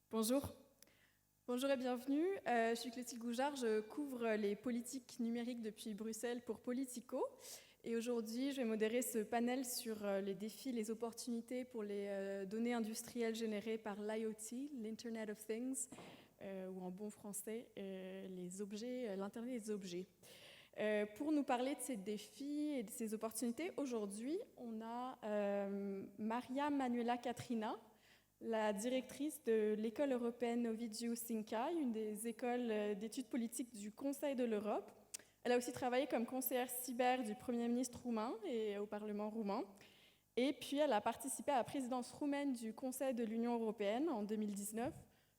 Bonjour. Bonjour et bienvenue. Je suis Clotilde Goujard, je couvre les politiques numériques depuis Bruxelles pour Politico. Et aujourd'hui, je vais modérer ce panel sur les défis, les opportunités pour les données industrielles générées par l'IoT, l'Internet of Things, ou en bon français, les objets, l'Internet des objets. Pour nous parler de ces défis et de ces opportunités, aujourd'hui, on a Maria Manuela Catrina, la directrice de l'école européenne Ovidiu Sincai, une des écoles d'études politiques du Conseil de l'Europe. Elle a aussi travaillé comme conseillère cyber du Premier ministre roumain et au Parlement roumain. Et puis, elle a participé à la présidence roumaine du Conseil de l'Union européenne en 2019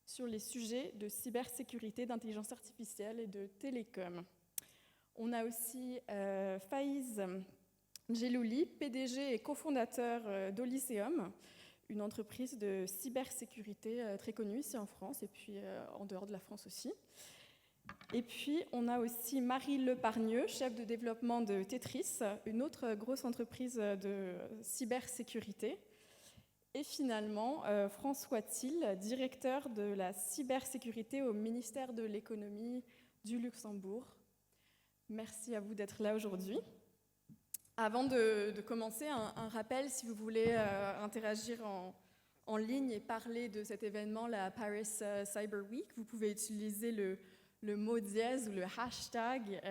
sur les sujets de cybersécurité, d'intelligence artificielle et de télécom. On a aussi Faiz Gelouli, PDG et cofondateur d'Olyseum, une entreprise de cybersécurité très connue ici en France et puis en dehors de la France aussi. Et puis, on a aussi Marie Lepargneux, chef de développement de Tetris, une autre grosse entreprise de cybersécurité. Et finalement, François Thiel, directeur de la cybersécurité au ministère de l'économie du Luxembourg. Merci à vous d'être là aujourd'hui. Avant de commencer, un rappel, si vous voulez interagir en ligne et parler de cet événement, la Paris Cyber Week, vous pouvez utiliser le mot dièse ou le hashtag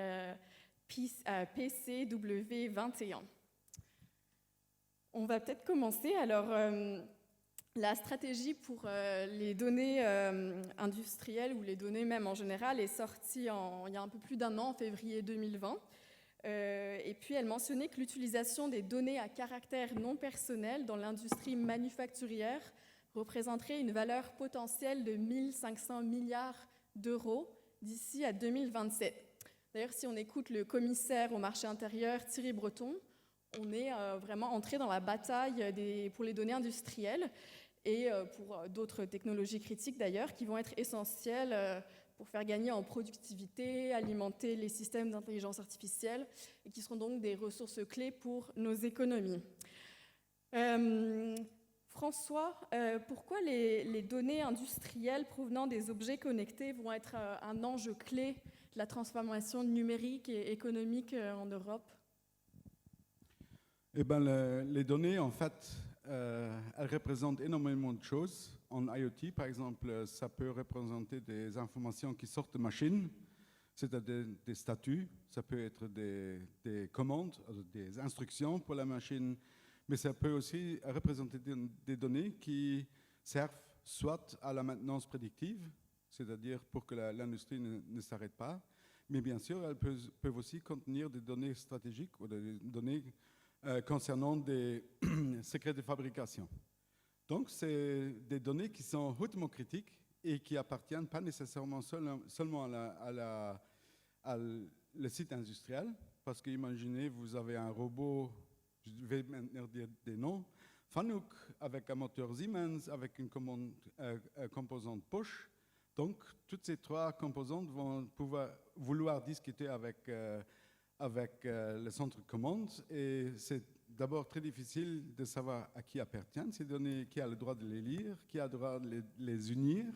PCW21. On va peut-être commencer. Alors, la stratégie pour les données industrielles ou les données même en général est sortie il y a un peu plus d'un an, en février 2020. Et puis elle mentionnait que l'utilisation des données à caractère non personnel dans l'industrie manufacturière représenterait une valeur potentielle de 1500 milliards d'euros d'ici à 2027. D'ailleurs, si on écoute le commissaire au marché intérieur, Thierry Breton, on est vraiment entré dans la bataille pour les données industrielles et pour d'autres technologies critiques d'ailleurs, qui vont être essentielles pour faire gagner en productivité, alimenter les systèmes d'intelligence artificielle, et qui seront donc des ressources clés pour nos économies. François, pourquoi les données industrielles provenant des objets connectés vont être un enjeu clé de la transformation numérique et économique en Europe ? Eh ben, les données, en fait, elles représentent énormément de choses. En IoT, par exemple, ça peut représenter des informations qui sortent de machines, c'est-à-dire des statuts, ça peut être des commandes, des instructions pour la machine, mais ça peut aussi représenter des données qui servent soit à la maintenance prédictive, c'est-à-dire pour que l'industrie ne s'arrête pas, mais bien sûr, elles peuvent aussi contenir des données stratégiques ou des données concernant des secrets de fabrication. Donc, c'est des données qui sont hautement critiques et qui appartiennent pas nécessairement seulement à le site industriel, parce que imaginez, vous avez un robot, je vais maintenant dire des noms, Fanuc avec un moteur Siemens, avec une composante Bosch. Donc, toutes ces trois composantes vont vouloir discuter avec le centre de commande, et c'est d'abord très difficile de savoir à qui appartiennent ces données, qui a le droit de les lire, qui a le droit de les unir,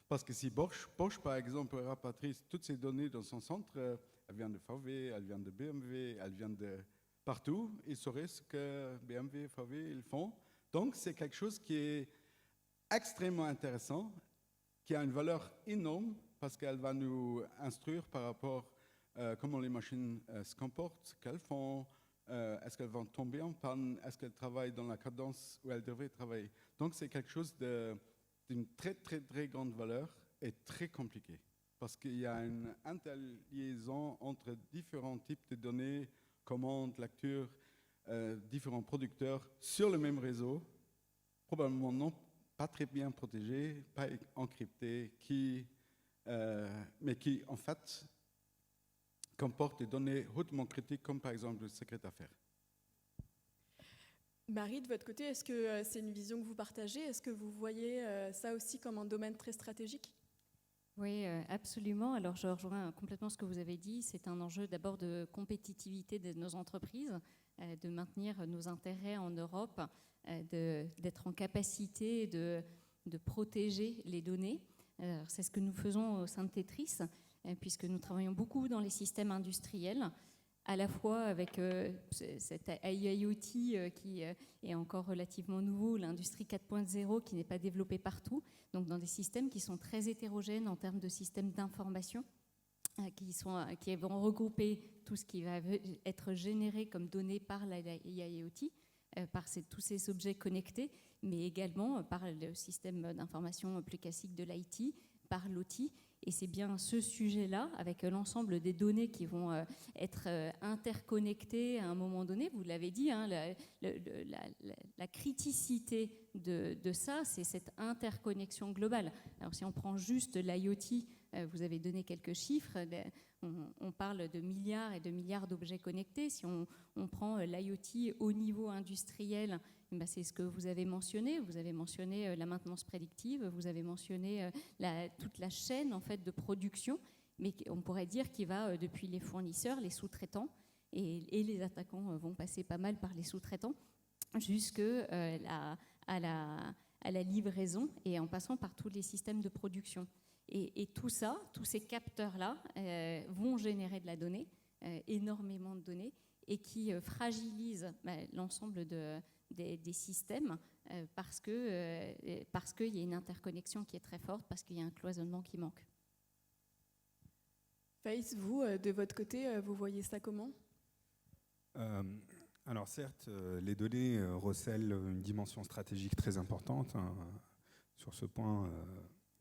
parce que si Bosch par exemple rapatrie toutes ces données dans son centre, elles viennent de VW, elles viennent de BMW, elles viennent de partout, ils sauraient ce que BMW, VW ils font. Donc c'est quelque chose qui est extrêmement intéressant, qui a une valeur énorme, parce qu'elle va nous instruire par rapport comment les machines se comportent, ce qu'elles font, est-ce qu'elles vont tomber en panne, est-ce qu'elles travaillent dans la cadence où elles devraient travailler. Donc c'est quelque chose d'une très très très grande valeur et très compliqué, parce qu'il y a une interliaison entre différents types de données, commandes, lectures, différents producteurs sur le même réseau, probablement non pas très bien protégés, pas encryptés, mais qui en fait comporte des données hautement critiques, comme par exemple le secret d'affaires. Marie, de votre côté, est-ce que c'est une vision que vous partagez ? Est-ce que vous voyez ça aussi comme un domaine très stratégique ? Oui, absolument. Alors, je rejoins complètement ce que vous avez dit. C'est un enjeu d'abord de compétitivité de nos entreprises, de maintenir nos intérêts en Europe, d'être en capacité de de protéger les données. C'est ce que nous faisons au sein de Tetris, puisque nous travaillons beaucoup dans les systèmes industriels, à la fois avec cet IoT qui est encore relativement nouveau, l'industrie 4.0 qui n'est pas développée partout, donc dans des systèmes qui sont très hétérogènes en termes de systèmes d'information, qui vont regrouper tout ce qui va être généré comme données par l'IoT, par tous ces objets connectés, mais également par le système d'information plus classique de l'IT, par l'OT. Et c'est bien ce sujet-là, avec l'ensemble des données qui vont être interconnectées à un moment donné, vous l'avez dit, hein, la criticité de ça, c'est cette interconnexion globale. Alors si on prend juste l'IoT, vous avez donné quelques chiffres, on parle de milliards et de milliards d'objets connectés. Si on prend l'IoT au niveau industriel, c'est ce que vous avez mentionné. Vous avez mentionné la maintenance prédictive, vous avez mentionné toute la chaîne en fait, de production, mais on pourrait dire qu'il va depuis les fournisseurs, les sous-traitants, et les attaquants vont passer pas mal par les sous-traitants, jusqu'à la livraison et en passant par tous les systèmes de production. Et tout ça, tous ces capteurs-là vont générer de la donnée, énormément de données, et qui fragilisent l'ensemble des systèmes parce qu'il y a une interconnexion qui est très forte, parce qu'il y a un cloisonnement qui manque. Faïs, vous, de votre côté, vous voyez ça comment ? Alors certes, les données recèlent une dimension stratégique très importante. Hein. Sur ce point,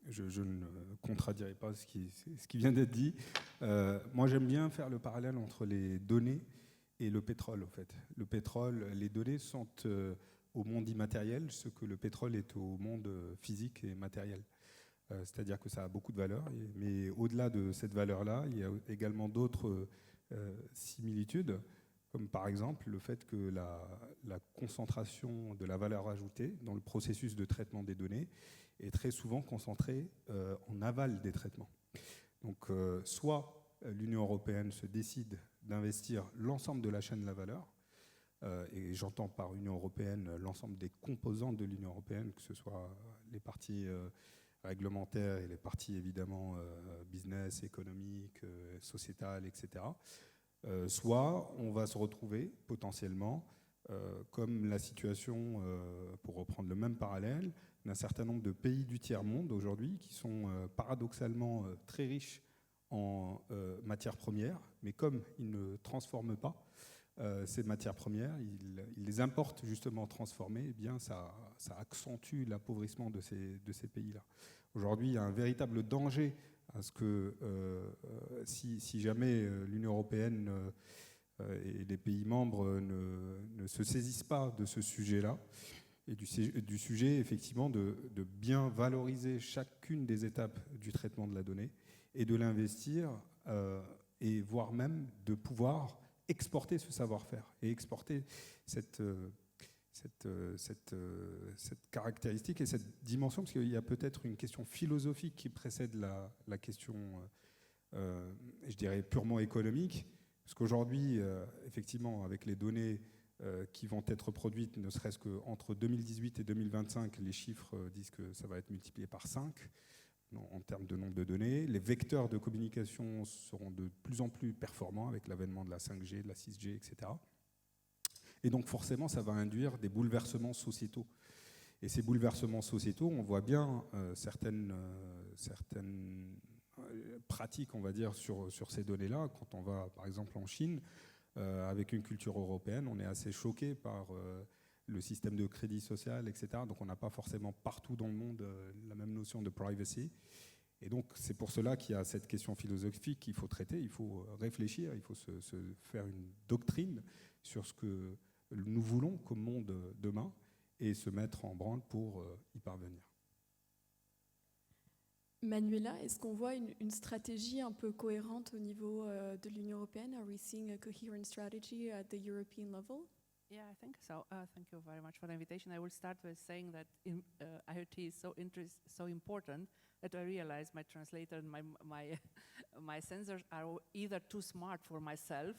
je ne contradirai pas ce qui vient d'être dit. Moi, j'aime bien faire le parallèle entre les données et le pétrole, en fait. Le pétrole, les données sont au monde immatériel, ce que le pétrole est au monde physique et matériel. C'est-à-dire que ça a beaucoup de valeur, mais au-delà de cette valeur-là, il y a également d'autres similitudes, comme par exemple le fait que la concentration de la valeur ajoutée dans le processus de traitement des données est très souvent concentrée en aval des traitements. Donc, soit l'Union européenne se décide d'investir l'ensemble de la chaîne de la valeur, et j'entends par Union européenne l'ensemble des composantes de l'Union européenne, que ce soit les parties réglementaires et les parties évidemment business, économique, sociétale, etc. Soit on va se retrouver potentiellement, comme la situation, pour reprendre le même parallèle, d'un certain nombre de pays du tiers-monde aujourd'hui qui sont paradoxalement très riches en matières premières, mais comme ils ne transforment pas ces matières premières, ils les importent justement transformées, eh bien ça accentue l'appauvrissement de ces pays-là. Aujourd'hui, il y a un véritable danger à ce que si jamais l'Union européenne et les pays membres ne se saisissent pas de ce sujet-là, et du sujet effectivement de bien valoriser chacune des étapes du traitement de la donnée et de l'investir et voire même de pouvoir exporter ce savoir-faire et exporter cette caractéristique et cette dimension, parce qu'il y a peut-être une question philosophique qui précède la question, je dirais, purement économique, parce qu'aujourd'hui, effectivement, avec les données qui vont être produites, ne serait-ce qu'entre 2018 et 2025, les chiffres disent que ça va être multiplié par 5 en termes de nombre de données. Les vecteurs de communication seront de plus en plus performants avec l'avènement de la 5G, de la 6G, etc. Et donc forcément, ça va induire des bouleversements sociétaux. Et ces bouleversements sociétaux, on voit bien certaines pratiques, on va dire, sur ces données-là. Quand on va, par exemple, en Chine, avec une culture européenne, on est assez choqué par le système de crédit social, etc. Donc on n'a pas forcément partout dans le monde la même notion de privacy. Et donc c'est pour cela qu'il y a cette question philosophique qu'il faut traiter, il faut réfléchir, il faut se faire une doctrine sur ce que nous voulons comme monde demain et se mettre en branle pour y parvenir. Manuela, est-ce qu'on voit une stratégie un peu cohérente au niveau de l'Union européenne? Are we seeing a coherent strategy at the European level? Yeah, I think so. Thank you very much for the invitation. I will start with saying that IoT is so important that I realize my translator and my sensors are either too smart for myself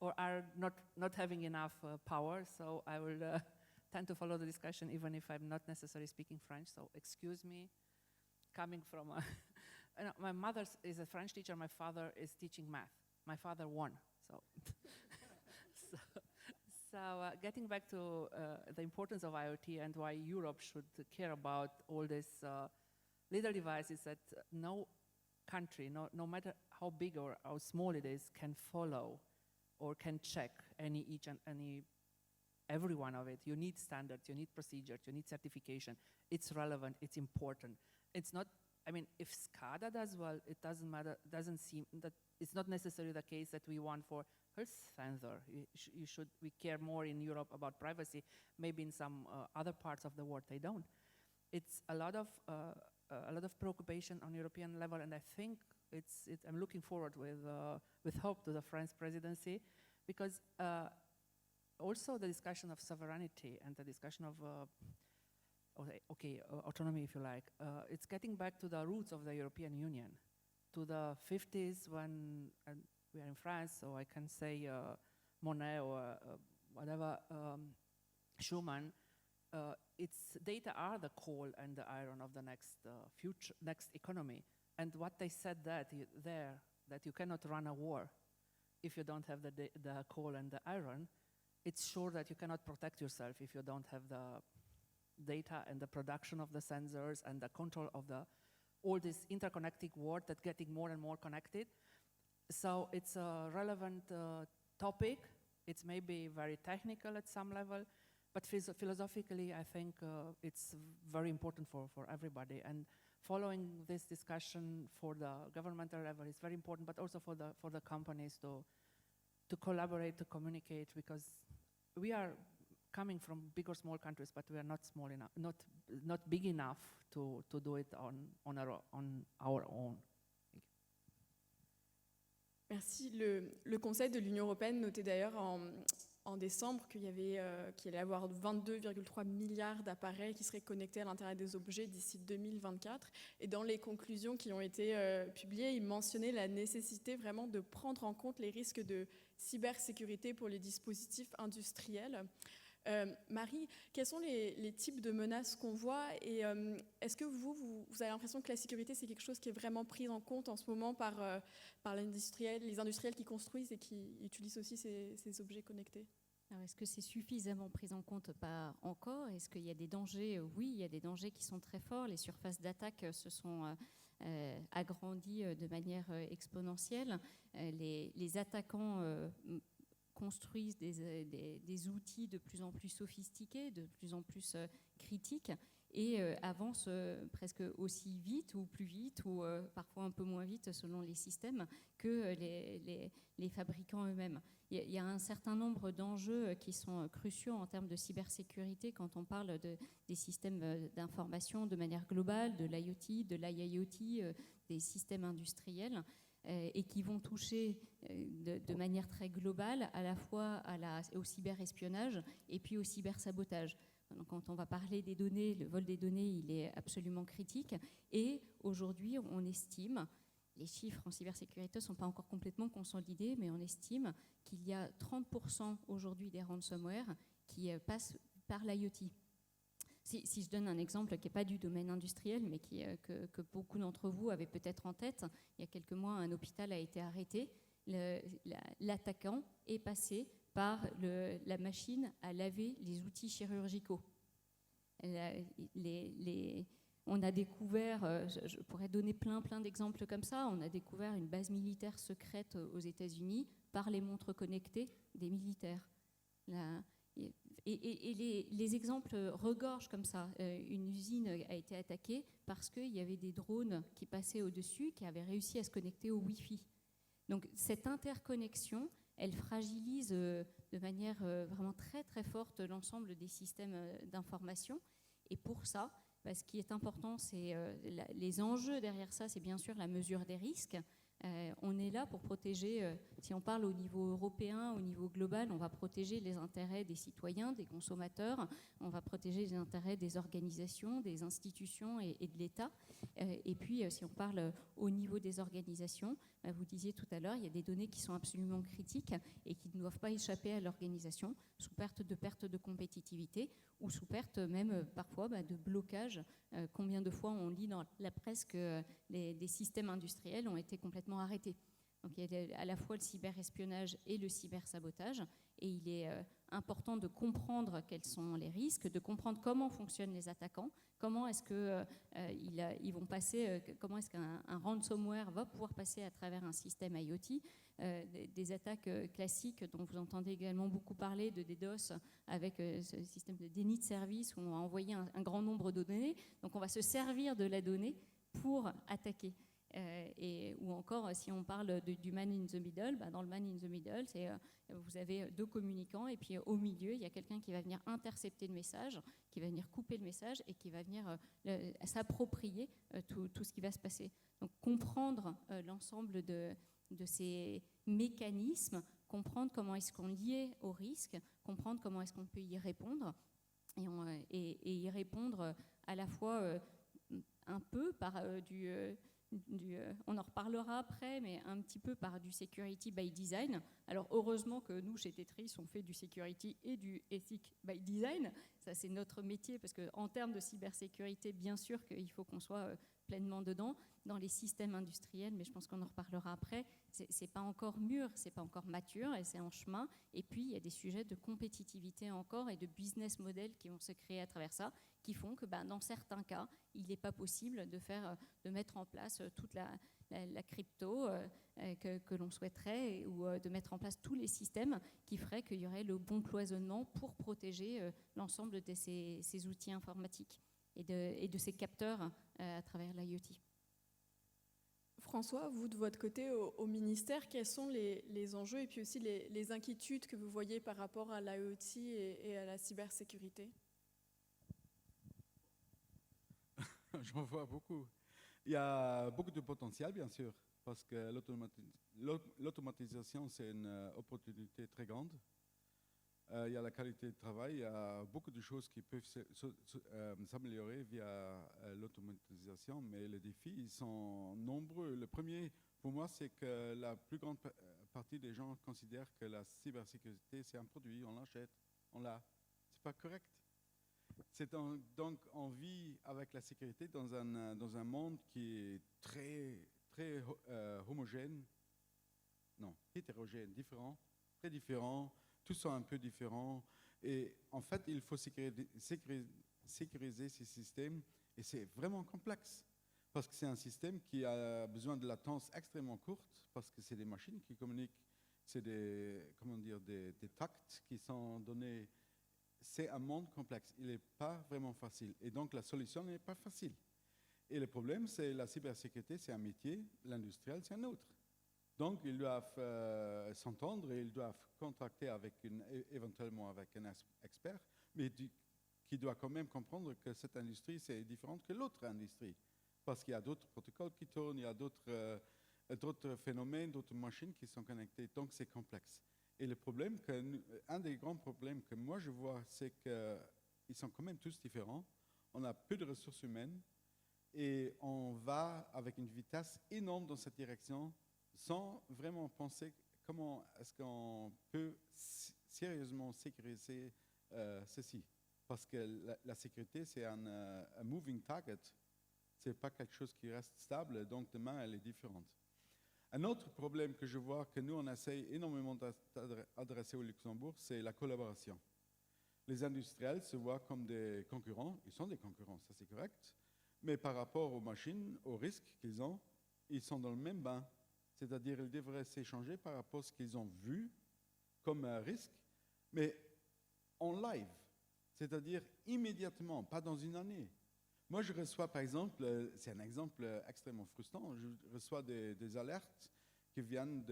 or are not having enough power. So I will tend to follow the discussion even if I'm not necessarily speaking French, so excuse me. Coming from my mother is a French teacher, my father is teaching math. My father won, so. Getting back to the importance of IoT and why Europe should care about all these little devices that no country, no matter how big or how small it is, can follow or can check every one of it. You need standards, you need procedures, you need certification. It's relevant, it's important. It's not, I mean, if SCADA does well, it doesn't matter, doesn't seem that it's not necessarily the case that we want for health sensor. We care more in Europe about privacy. Maybe in some other parts of the world they don't. It's a lot of preoccupation on European level, and I think I'm looking forward with hope to the French presidency, because also the discussion of sovereignty and the discussion of autonomy, if you like, it's getting back to the roots of the European Union, to the 50s when we are in France, so I can say Monet or whatever, Schumann. It's data are the coal and the iron of the next economy. And what they said that you cannot run a war if you don't have the coal and the iron. It's sure that you cannot protect yourself if you don't have the data and the production of the sensors and the control of all this interconnected world that's getting more and more connected. So it's a relevant topic. It's maybe very technical at some level, but philosophically, I think it's very important for everybody. And following this discussion for the governmental level is very important, but also for the companies to collaborate, to communicate, because we are coming from big or small countries, but we are not small enough, not big enough to do it on our own. Merci. Le Conseil de l'Union européenne notait d'ailleurs en décembre qu'il allait y avoir 22,3 milliards d'appareils qui seraient connectés à l'Internet des objets d'ici 2024. Et dans les conclusions qui ont été publiées, il mentionnait la nécessité vraiment de prendre en compte les risques de cybersécurité pour les dispositifs industriels. Marie, quels sont les types de menaces qu'on voit, et est-ce que vous avez l'impression que la sécurité, c'est quelque chose qui est vraiment pris en compte en ce moment par les industriels qui construisent et qui utilisent aussi ces objets connectés? Alors, est-ce que c'est suffisamment pris en compte? Pas encore. Est-ce qu'il y a des dangers? Oui, il y a des dangers qui sont très forts. Les surfaces d'attaque se sont agrandies de manière exponentielle. Les attaquants construisent des outils de plus en plus sophistiqués, de plus en plus critiques, et avancent presque aussi vite ou plus vite, ou parfois un peu moins vite selon les systèmes, que les fabricants eux-mêmes. Il y a un certain nombre d'enjeux qui sont cruciaux en termes de cybersécurité quand on parle des systèmes d'information de manière globale, de l'IoT, de l'IIoT, des systèmes industriels, et qui vont toucher de manière très globale à la fois au cyberespionnage et puis au cybersabotage. Donc, quand on va parler des données, le vol des données, il est absolument critique. Et aujourd'hui, on estime, les chiffres en cybersécurité ne sont pas encore complètement consolidés, mais on estime qu'il y a 30% aujourd'hui des ransomware qui passent par l'IoT. Si je donne un exemple qui n'est pas du domaine industriel, mais que beaucoup d'entre vous avaient peut-être en tête, il y a quelques mois, un hôpital a été arrêté. L'attaquant est passé par la machine à laver les outils chirurgicaux. On a découvert, je pourrais donner plein d'exemples comme ça, on a découvert une base militaire secrète aux États-Unis par les montres connectées des militaires. Et les exemples regorgent comme ça. Une usine a été attaquée parce qu'il y avait des drones qui passaient au-dessus, qui avaient réussi à se connecter au Wi-Fi. Donc cette interconnexion, elle fragilise de manière vraiment très très forte l'ensemble des systèmes d'information. Et pour ça, ce qui est important, c'est les enjeux derrière ça, c'est bien sûr la mesure des risques. On est là pour protéger, si on parle au niveau européen, au niveau global, on va protéger les intérêts des citoyens, des consommateurs, on va protéger les intérêts des organisations, des institutions et de l'État. Et puis, si on parle au niveau des organisations, vous disiez tout à l'heure, il y a des données qui sont absolument critiques et qui ne doivent pas échapper à l'organisation, sous perte de compétitivité ou sous perte même parfois de blocage. Combien de fois on lit dans la presse que des systèmes industriels ont été complètement arrêtés. Donc il y a à la fois le cyberespionnage et le cybersabotage, et il est important de comprendre quels sont les risques, de comprendre comment fonctionnent les attaquants, comment est-ce que ils vont passer, comment est-ce qu'un ransomware va pouvoir passer à travers un système IoT, des attaques classiques dont vous entendez également beaucoup parler, de DDoS avec ce système de déni de service où on va envoyer un grand nombre de données, donc on va se servir de la donnée pour attaquer. Ou encore, si on parle du man in the middle, dans le man in the middle, vous avez deux communicants et puis au milieu, il y a quelqu'un qui va venir intercepter le message, qui va venir couper le message et qui va venir s'approprier tout ce qui va se passer. Donc comprendre l'ensemble de ces mécanismes, comprendre comment est-ce qu'on lié au risque, comprendre comment est-ce qu'on peut y répondre et y répondre à la fois un peu par on en reparlera après, mais un petit peu par du security by design. Alors heureusement que nous, chez Tetris, on fait du security et du ethic by design. Ça, c'est notre métier, parce qu'en termes de cybersécurité, bien sûr qu'il faut qu'on soit pleinement dedans, dans les systèmes industriels, mais je pense qu'on en reparlera après. C'est pas encore mûr, c'est pas encore mature, et c'est en chemin. Et puis, il y a des sujets de compétitivité encore et de business model qui vont se créer à travers ça, qui font que dans certains cas, il n'est pas possible de mettre en place toute la crypto que l'on souhaiterait, ou de mettre en place tous les systèmes qui feraient qu'il y aurait le bon cloisonnement pour protéger l'ensemble de ces outils informatiques et de ces capteurs à travers l'IoT. François, vous de votre côté au ministère, quels sont les enjeux et puis aussi les inquiétudes que vous voyez par rapport à l'IoT et à la cybersécurité? J'en vois beaucoup. Il y a beaucoup de potentiel, bien sûr, parce que l'automatisation, c'est une opportunité très grande. Il y a la qualité de travail, il y a beaucoup de choses qui peuvent s'améliorer via l'automatisation, mais les défis ils sont nombreux. Le premier, pour moi, c'est que la plus grande partie des gens considèrent que la cybersécurité, c'est un produit, on l'achète, on l'a. C'est pas correct. Donc, on vit avec la sécurité dans un monde qui est très homogène, non, hétérogène, différent, très différent. Tous sont un peu différents. Et en fait, il faut sécuriser ces systèmes. Et c'est vraiment complexe. Parce que c'est un système qui a besoin de latence extrêmement courte. Parce que c'est des machines qui communiquent. C'est des tacts qui sont donnés. C'est un monde complexe. Il n'est pas vraiment facile. Et donc, la solution n'est pas facile. Et le problème, c'est la cybersécurité, c'est un métier. L'industriel, c'est un autre. Donc, ils doivent s'entendre et ils doivent contracter éventuellement avec un expert, mais qui doit quand même comprendre que cette industrie, c'est différent que l'autre industrie. Parce qu'il y a d'autres protocoles qui tournent, il y a d'autres phénomènes, d'autres machines qui sont connectées. Donc, c'est complexe. Et le problème, un des grands problèmes que moi je vois, c'est qu'ils sont quand même tous différents. On a peu de ressources humaines et on va avec une vitesse énorme dans cette direction, sans vraiment penser comment est-ce qu'on peut sérieusement sécuriser ceci. Parce que la sécurité, c'est un moving target. Ce n'est pas quelque chose qui reste stable, donc demain, elle est différente. Un autre problème que je vois, que nous, on essaye énormément d'adresser au Luxembourg, c'est la collaboration. Les industriels se voient comme des concurrents. Ils sont des concurrents, ça c'est correct. Mais par rapport aux machines, aux risques qu'ils ont, ils sont dans le même bain. C'est-à-dire qu'ils devraient s'échanger par rapport à ce qu'ils ont vu comme un risque, mais en live, c'est-à-dire immédiatement, pas dans une année. Moi, je reçois, par exemple, c'est un exemple extrêmement frustrant, je reçois des alertes qui viennent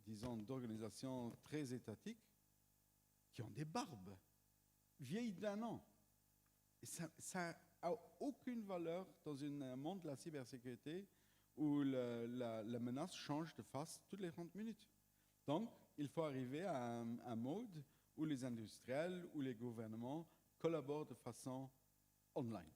disons, d'organisations très étatiques qui ont des barbes vieilles d'1 an. Et ça n'a aucune valeur dans un monde de la cybersécurité où la menace change de face toutes les 30 minutes. Donc, il faut arriver à un mode où les industriels, où les gouvernements collaborent de façon online.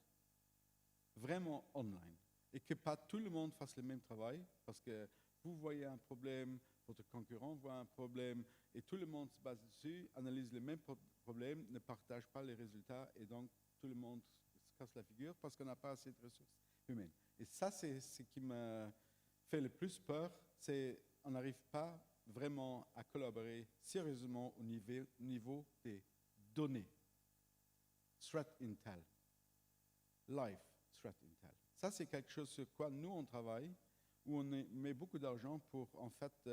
Vraiment online. Et que pas tout le monde fasse le même travail, parce que vous voyez un problème, votre concurrent voit un problème, et tout le monde se base dessus, analyse les mêmes problèmes, ne partage pas les résultats, et donc tout le monde se casse la figure parce qu'on n'a pas assez de ressources humaines. Et ça, c'est ce qui me fait le plus peur, c'est qu'on n'arrive pas vraiment à collaborer sérieusement au niveau des données. Threat Intel, Live Threat Intel. Ça, c'est quelque chose sur quoi nous, on travaille, où on met beaucoup d'argent pour, en fait,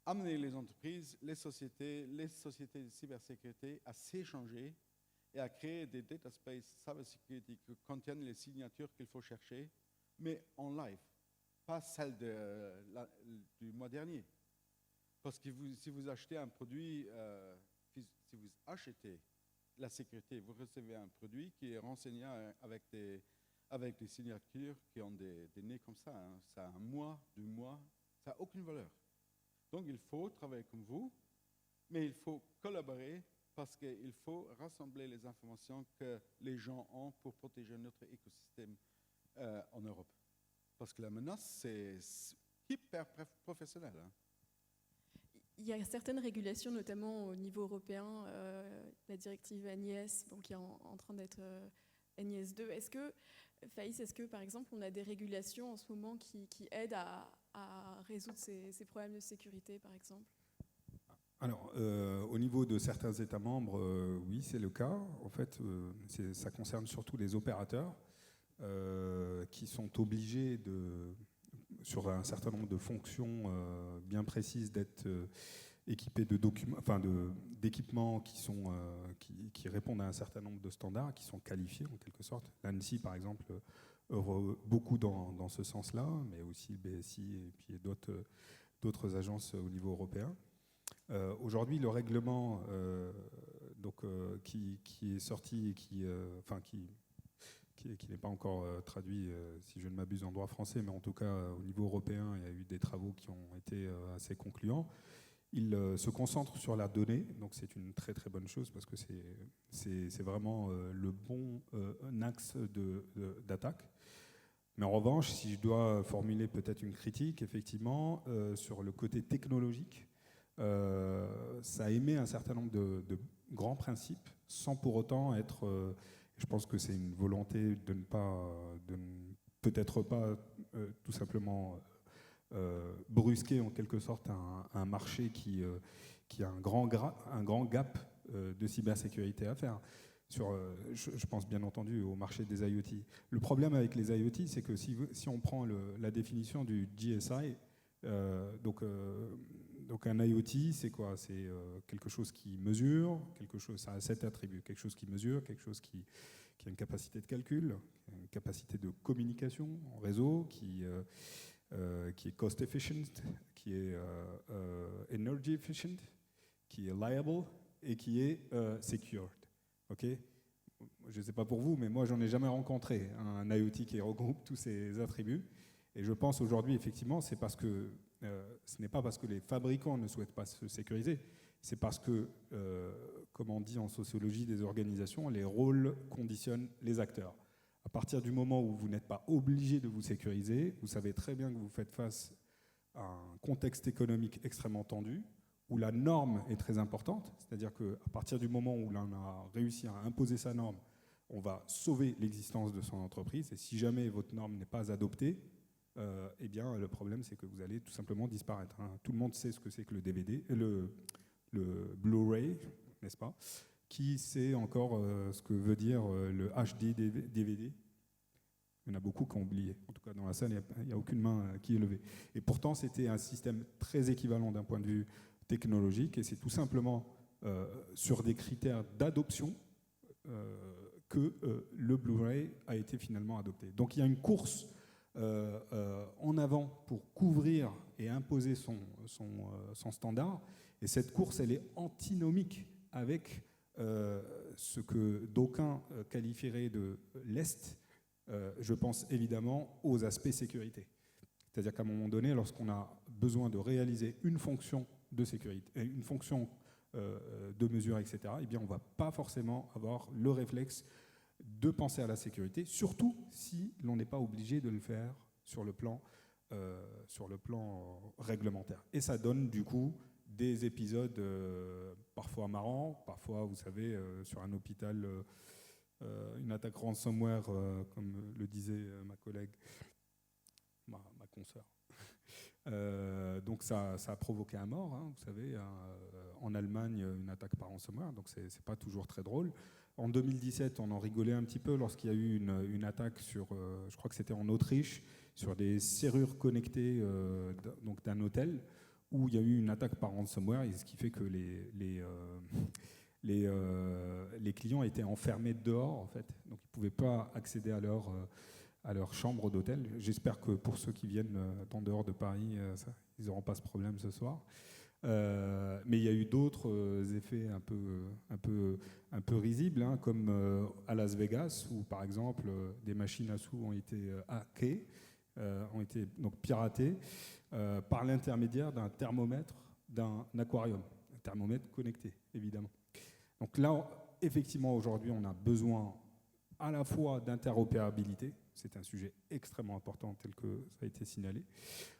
amener les entreprises, les sociétés de cybersécurité à s'échanger et à créer des data space cybersecurity qui contiennent les signatures qu'il faut chercher, mais en live, pas celles du mois dernier. Parce que si vous achetez un produit, si vous achetez la sécurité, vous recevez un produit qui est renseigné avec des signatures qui ont des nez comme ça. Hein. Ça a 1 mois, 2 mois, ça n'a aucune valeur. Donc il faut travailler comme vous, mais il faut collaborer parce qu'il faut rassembler les informations que les gens ont pour protéger notre écosystème en Europe. Parce que la menace, c'est hyper professionnel. Hein. Il y a certaines régulations, notamment au niveau européen, la directive NIS, bon, qui est en train d'être NIS 2. Faïs, est-ce que, par exemple, on a des régulations en ce moment qui aident à résoudre ces problèmes de sécurité, par exemple ? Alors, au niveau de certains États membres, oui, c'est le cas. En fait, ça concerne surtout les opérateurs qui sont obligés sur un certain nombre de fonctions bien précises d'être équipés d'équipements qui répondent à un certain nombre de standards, qui sont qualifiés en quelque sorte. L'ANSSI, par exemple, œuvre beaucoup dans ce sens-là, mais aussi le BSI et puis d'autres agences au niveau européen. Aujourd'hui, le règlement qui est sorti et qui n'est pas encore traduit, si je ne m'abuse, en droit français, mais en tout cas au niveau européen, il y a eu des travaux qui ont été assez concluants. Il se concentre sur la donnée, donc c'est une très très bonne chose parce que c'est vraiment le bon axe d'attaque. Mais en revanche, si je dois formuler peut-être une critique, effectivement, sur le côté technologique, ça émet un certain nombre de grands principes sans pour autant être... je pense que c'est une volonté de peut-être pas tout simplement brusquer en quelque sorte un marché qui a un grand gap de cybersécurité à faire. Je pense bien entendu au marché des IoT. Le problème avec les IoT, c'est que si on prend la définition du GSI, donc un IoT, c'est quoi? C'est quelque chose qui mesure, ça a 7 attributs, quelque chose qui mesure, quelque chose qui a une capacité de calcul, une capacité de communication en réseau, qui est cost efficient, qui est energy efficient, qui est liable et qui est secured. Okay? Je ne sais pas pour vous, mais moi j'en ai jamais rencontré un IoT qui regroupe tous ces attributs. Et je pense aujourd'hui, effectivement, c'est parce que ce n'est pas parce que les fabricants ne souhaitent pas se sécuriser, c'est parce que, comme on dit en sociologie des organisations, les rôles conditionnent les acteurs. À partir du moment où vous n'êtes pas obligé de vous sécuriser, vous savez très bien que vous faites face à un contexte économique extrêmement tendu, où la norme est très importante, c'est-à-dire qu'à partir du moment où l'on a réussi à imposer sa norme, on va sauver l'existence de son entreprise, et si jamais votre norme n'est pas adoptée, eh bien, le problème, c'est que vous allez tout simplement disparaître. Hein. Tout le monde sait ce que c'est que le DVD, le Blu-ray, n'est-ce pas? Qui sait encore ce que veut dire le HD DVD? Il y en a beaucoup qui ont oublié. En tout cas, dans la salle, il n'y a aucune main qui est levée. Et pourtant, c'était un système très équivalent d'un point de vue technologique, et c'est tout simplement sur des critères d'adoption que le Blu-ray a été finalement adopté. Donc il y a une course en avant pour couvrir et imposer son standard, et cette course, elle est antinomique avec ce que d'aucuns qualifieraient de l'Est, Je pense évidemment aux aspects sécurité. C'est-à-dire qu'à un moment donné, lorsqu'on a besoin de réaliser une fonction de sécurité, une fonction de mesure, etc., eh bien, on ne va pas forcément avoir le réflexe de penser à la sécurité, surtout si l'on n'est pas obligé de le faire sur le plan réglementaire. Et ça donne du coup des épisodes parfois marrants, parfois, vous savez, sur un hôpital, une attaque ransomware, comme le disait ma collègue, ma consoeur. Donc ça a provoqué un mort, hein, vous savez, en Allemagne, une attaque par ransomware, donc c'est pas toujours très drôle. En 2017, on en rigolait un petit peu lorsqu'il y a eu une attaque sur, je crois que c'était en Autriche, sur des serrures connectées donc d'un hôtel, où il y a eu une attaque par ransomware, et ce qui fait que les clients étaient enfermés dehors, en fait, donc ils ne pouvaient pas accéder à leur chambre d'hôtel. J'espère que pour ceux qui viennent en dehors de Paris, ils n'auront pas ce problème ce soir. Mais il y a eu d'autres effets un peu risibles, hein, comme à Las Vegas, où par exemple des machines à sous ont été hackées, ont été donc piratées par l'intermédiaire d'un thermomètre d'un aquarium, un thermomètre connecté évidemment. Donc là, effectivement, aujourd'hui, on a besoin à la fois d'interopérabilité, c'est un sujet extrêmement important tel que ça a été signalé,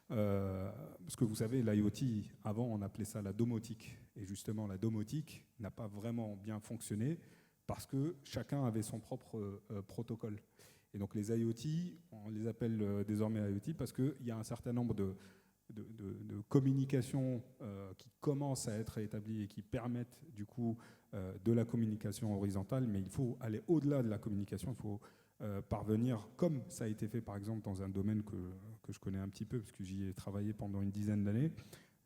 parce que vous savez, l'IoT, avant on appelait ça la domotique, et justement la domotique n'a pas vraiment bien fonctionné parce que chacun avait son propre protocole. Et donc les IoT, on les appelle désormais IoT parce qu'il y a un certain nombre de communications qui commencent à être établies et qui permettent du coup de la communication horizontale, mais il faut aller au-delà de la communication, il faut parvenir, comme ça a été fait par exemple dans un domaine que je connais un petit peu, parce que j'y ai travaillé pendant une dizaine d'années,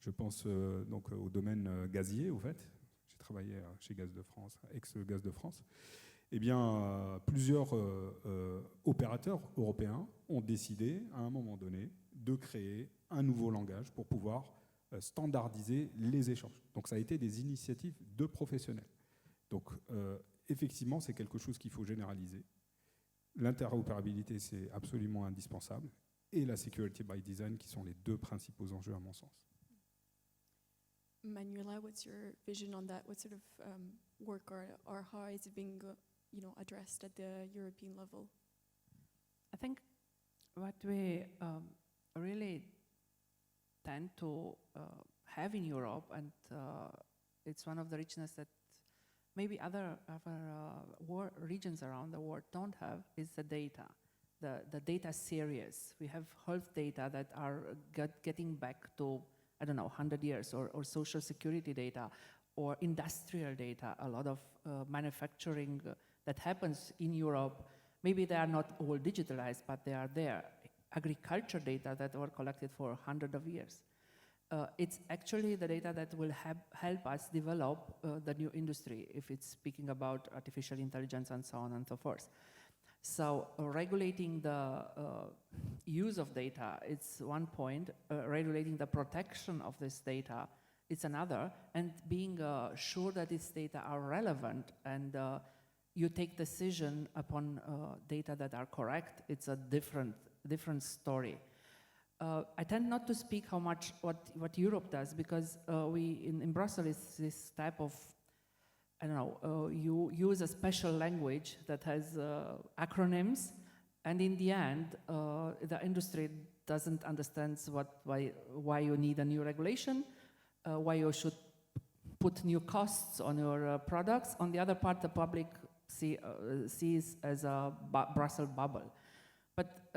je pense donc au domaine gazier, au fait, j'ai travaillé chez Gaz de France, ex-Gaz de France, eh bien plusieurs opérateurs européens ont décidé à un moment donné de créer un nouveau langage pour pouvoir standardiser les échanges. Donc ça a été des initiatives de professionnels. Donc effectivement, c'est quelque chose qu'il faut généraliser. L'interopérabilité, c'est absolument indispensable. Et la security by design, qui sont les deux principaux enjeux à mon sens. Manuela, what's your vision on that? What sort of work or how is it being addressed at the European level? I think what we really tend to have in Europe, and it's one of the richness that maybe other regions around the world don't have, is the data, the data series. We have health data that are getting back to, I don't know, 100 years, or social security data, or industrial data, a lot of manufacturing that happens in Europe. Maybe they are not all digitalized, but they are there. Agriculture data that were collected for hundreds of years. It's actually the data that will help us develop the new industry, if it's speaking about artificial intelligence and so on and so forth. So regulating the use of data, it's one point. Regulating the protection of this data, it's another. And being sure that this data are relevant and you take decision upon data that are correct, it's a different story. I tend not to speak how much what Europe does, because we in Brussels is this type of, I don't know, you use a special language that has acronyms, and in the end the industry doesn't understand why you need a new regulation, why you should put new costs on your products. On the other part, the public sees as a Brussels bubble. But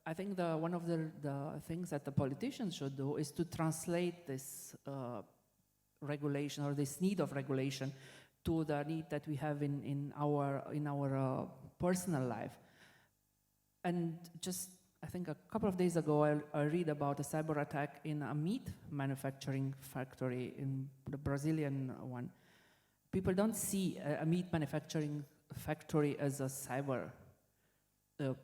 I think one of the things that the politicians should do is to translate this regulation, or this need of regulation, to the need that we have in our personal life. And just, I think a couple of days ago, I read about a cyber attack in a meat manufacturing factory, in the Brazilian one. People don't see a meat manufacturing factory as a cyber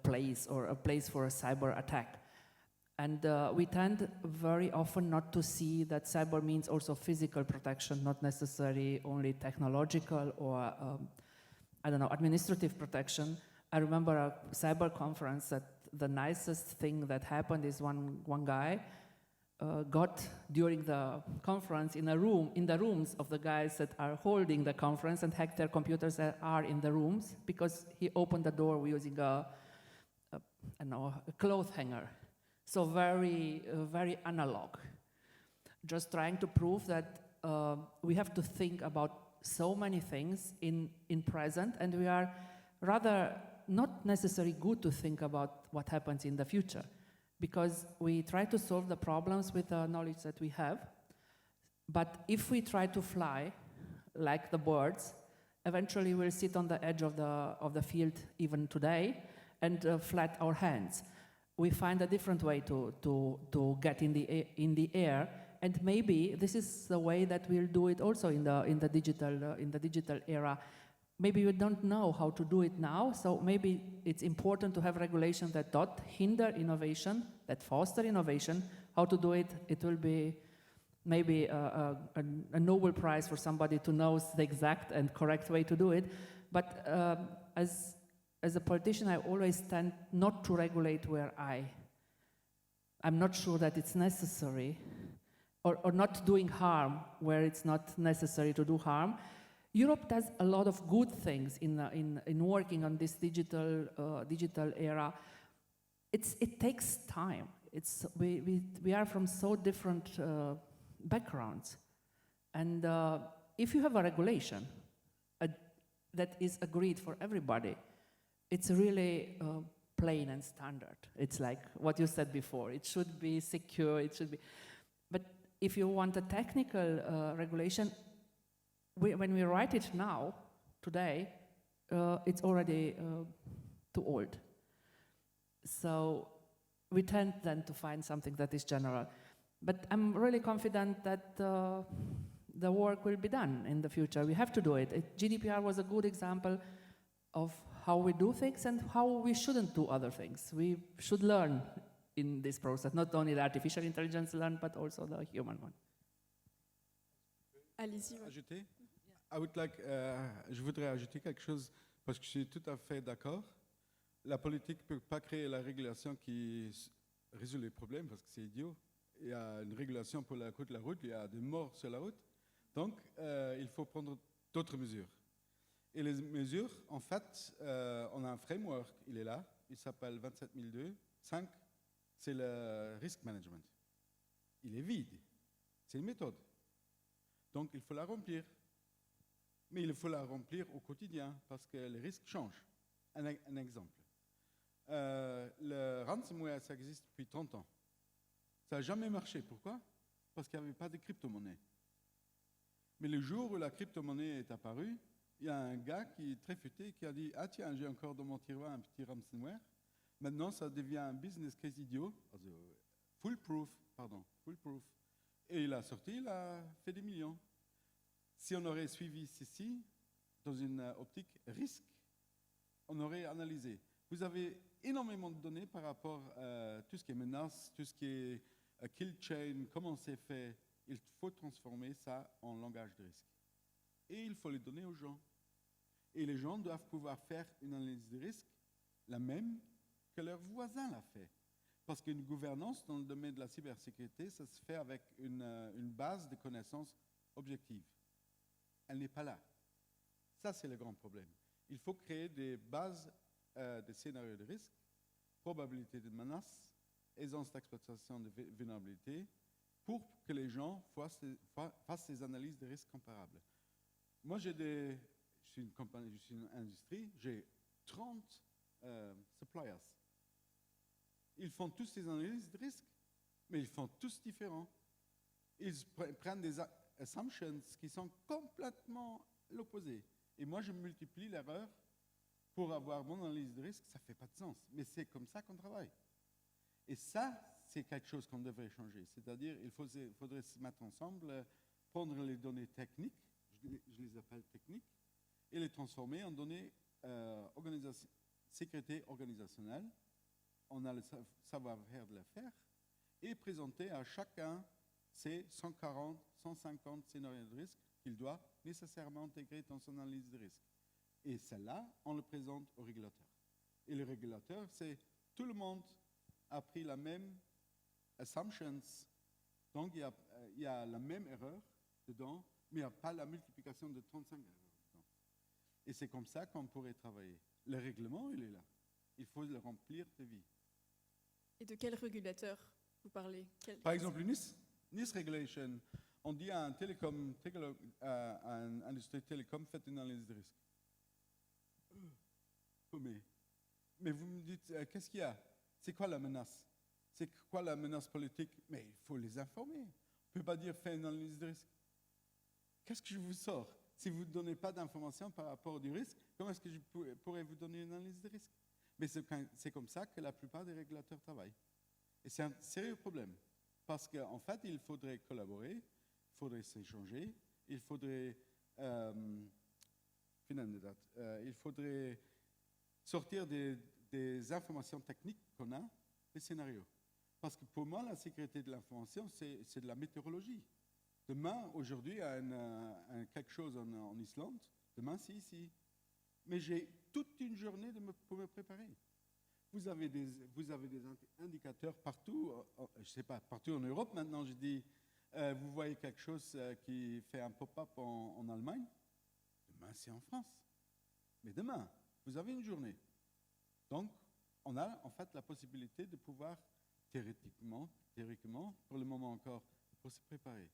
place, or a place for a cyber attack. And we tend very often not to see that cyber means also physical protection, not necessarily only technological or, I don't know, administrative protection, I remember a cyber conference that the nicest thing that happened is one guy got during the conference in the rooms of the guys that are holding the conference and hacked their computers that are in the rooms because he opened the door using a cloth hanger. So very analog. Just trying to prove that we have to think about so many things in present, and we are rather not necessarily good to think about what happens in the future, because we try to solve the problems with the knowledge that we have. But if we try to fly like the birds, eventually we'll sit on the edge of the field even today and flat our hands. We find a different way to get in the air, and maybe this is the way that we'll do it also in the digital era. Maybe we don't know how to do it now, so maybe it's important to have regulations that don't hinder innovation, that foster innovation. How to do it? It will be maybe a Nobel Prize for somebody to know the exact and correct way to do it. But as a politician, I always tend not to regulate where I'm not sure that it's necessary, or not doing harm where it's not necessary to do harm. Europe does a lot of good things in working on this digital era. It takes time. We are from so different backgrounds, and if you have a regulation that is agreed for everybody, it's really plain and standard. It's like what you said before. It should be secure. It should be, but if you want a technical regulation, when we write it now, today, it's already too old. So we tend then to find something that is general. But I'm really confident that the work will be done in the future. We have to do it. GDPR was a good example of how we do things and how we shouldn't do other things. We should learn in this process, not only the artificial intelligence learn, but also the human one. Allez-y. Ajouter? Je voudrais ajouter quelque chose parce que je suis tout à fait d'accord. La politique ne peut pas créer la régulation qui résout les problèmes parce que c'est idiot. Il y a une régulation pour la coût de la route, il y a des morts sur la route. Donc, il faut prendre d'autres mesures. Et les mesures, en fait, on a un framework, il est là, il s'appelle 27002-5, c'est le risk management. Il est vide, c'est une méthode. Donc, il faut la remplir. Mais il faut la remplir au quotidien parce que les risques changent. Un exemple. Le ransomware, ça existe depuis 30 ans. Ça n'a jamais marché. Pourquoi? Parce qu'il n'y avait pas de crypto-monnaie. Mais le jour où la crypto-monnaie est apparue, il y a un gars qui est très futé qui a dit « Ah tiens, j'ai encore dans mon tiroir un petit ransomware. » Maintenant, ça devient un business case idiot. Foolproof. Et il a sorti, il a fait des millions. Si on aurait suivi ceci dans une optique risque, on aurait analysé. Vous avez énormément de données par rapport à tout ce qui est menace, tout ce qui est kill chain, comment c'est fait. Il faut transformer ça en langage de risque. Et il faut les donner aux gens. Et les gens doivent pouvoir faire une analyse de risque, la même que leur voisin l'a fait. Parce qu'une gouvernance dans le domaine de la cybersécurité, ça se fait avec une base de connaissances objectives. Elle n'est pas là. Ça, c'est le grand problème. Il faut créer des bases de scénarios de risque, probabilité de menace, aisance d'exploitation de vulnérabilité, pour que les gens fassent ces analyses de risque comparables. Moi, je suis une compagnie, je suis une industrie, j'ai 30 suppliers. Ils font tous ces analyses de risque, mais ils font tous différents. Ils prennent des assumptions qui sont complètement l'opposé. Et moi, je multiplie l'erreur pour avoir mon analyse de risque, ça ne fait pas de sens. Mais c'est comme ça qu'on travaille. Et ça, c'est quelque chose qu'on devrait changer. C'est-à-dire, il faudrait se mettre ensemble, prendre les données techniques, je les appelle techniques, et les transformer en données sécurité organisationnelle. On a le savoir-faire de la faire, et présenter à chacun ces 140, 150 scénarios de risque qu'il doit nécessairement intégrer dans son analyse de risque. Et celle-là, on le présente au régulateur. et le régulateur, c'est tout le monde a pris la même assumptions, donc il y a la même erreur dedans, mais il n'y a pas la multiplication de 35 erreurs dedans. Et c'est comme ça qu'on pourrait travailler. Le règlement, il est là. Il faut le remplir de vie. Et de quel régulateur vous parlez? Par exemple, NIS Regulation, on dit à un télécom, à une industrie télécom, faites une analyse de risque. Mais vous me dites, qu'est-ce qu'il y a? C'est quoi la menace? C'est quoi la menace politique? Mais il faut les informer. On ne peut pas dire, faites une analyse de risque. Qu'est-ce que je vous sors? Si vous ne donnez pas d'informations par rapport au risque, comment est-ce que je pourrais vous donner une analyse de risque? Mais c'est comme ça que la plupart des régulateurs travaillent. Et c'est un sérieux problème. Parce qu'en fait, il faudrait collaborer, il faudrait s'échanger, il faudrait il faudrait sortir des informations techniques qu'on a, des scénarios. Parce que pour moi, la sécurité de l'information, c'est de la météorologie. Demain, aujourd'hui, il y a quelque chose en Islande, demain, c'est ici. Mais j'ai toute une journée pour me préparer. Vous avez des indicateurs partout, je ne sais pas, partout en Europe maintenant, je dis, vous voyez quelque chose qui fait un pop-up en Allemagne, demain c'est en France. Mais demain, vous avez une journée. Donc, on a en fait la possibilité de pouvoir, théoriquement, pour le moment encore, pour se préparer.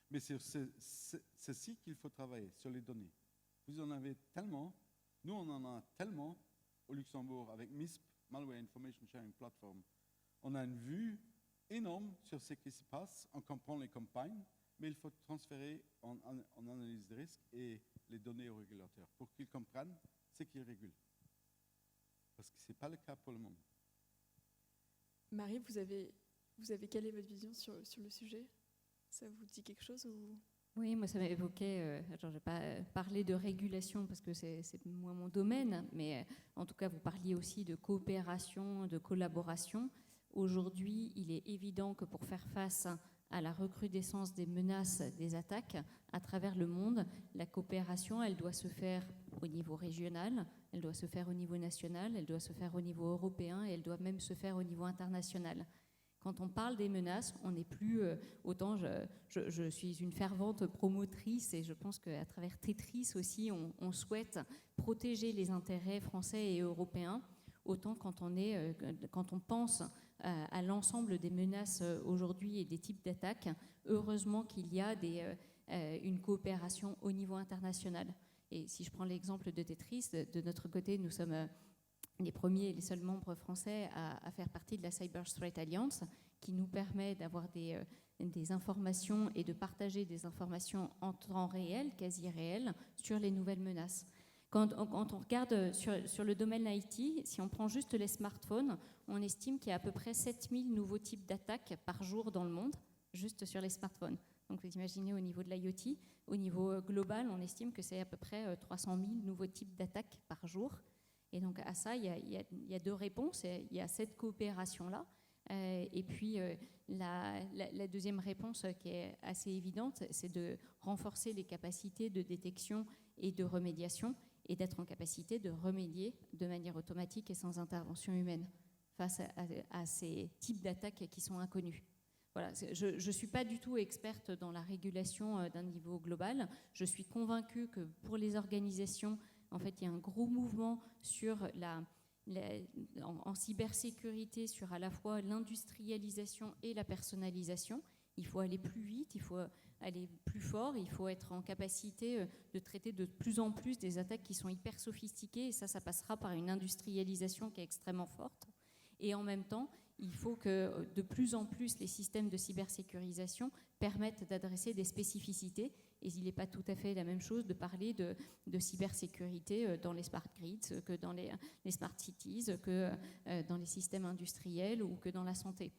Mais c'est ceci qu'il faut travailler, sur les données. Vous en avez tellement, nous on en a tellement au Luxembourg avec MISP, Malware Information Sharing Platform. On a une vue énorme sur ce qui se passe, on comprend les campagnes, mais il faut transférer en analyse de risque et les données aux régulateurs pour qu'ils comprennent ce qu'ils régulent. Parce que ce n'est pas le cas pour le moment. Marie, vous avez quelle est votre vision sur le sujet? Ça vous dit quelque chose ou... Oui, moi ça m'évoquait, je n'ai pas parlé de régulation parce que c'est moins mon domaine, mais en tout cas vous parliez aussi de coopération, de collaboration. Aujourd'hui, il est évident que pour faire face à la recrudescence des menaces, des attaques à travers le monde, la coopération, elle doit se faire au niveau régional, elle doit se faire au niveau national, elle doit se faire au niveau européen et elle doit même se faire au niveau international. Quand on parle des menaces, on n'est plus autant, je suis une fervente promotrice et je pense qu'à travers Tetris aussi, on souhaite protéger les intérêts français et européens, autant quand on pense à l'ensemble des menaces aujourd'hui et des types d'attaques, heureusement qu'il y a une coopération au niveau international. Et si je prends l'exemple de Tetris, de notre côté, nous sommes les premiers et les seuls membres français à faire partie de la Cyber Threat Alliance, qui nous permet d'avoir des informations et de partager des informations en temps réel, quasi réel, sur les nouvelles menaces. Quand on regarde sur le domaine IT, si on prend juste les smartphones, on estime qu'il y a à peu près 7000 nouveaux types d'attaques par jour dans le monde, juste sur les smartphones. Donc vous imaginez au niveau de l'IoT, au niveau global, on estime que c'est à peu près 300 000 nouveaux types d'attaques par jour. Et donc à ça, il y a deux réponses. Il y a cette coopération-là. Et puis la deuxième réponse qui est assez évidente, c'est de renforcer les capacités de détection et de remédiation et d'être en capacité de remédier de manière automatique et sans intervention humaine face à ces types d'attaques qui sont inconnus. Voilà, je ne suis pas du tout experte dans la régulation d'un niveau global. Je suis convaincue que pour les organisations, en fait, il y a un gros mouvement sur en cybersécurité, sur à la fois l'industrialisation et la personnalisation. Il faut aller plus vite, il faut aller plus fort, il faut être en capacité de traiter de plus en plus des attaques qui sont hyper sophistiquées, et ça passera par une industrialisation qui est extrêmement forte. Et en même temps, il faut que de plus en plus les systèmes de cybersécurisation permettent d'adresser des spécificités. Et il n'est pas tout à fait la même chose de parler de cybersécurité dans les smart grids, que dans les smart cities, que dans les systèmes industriels ou que dans la santé,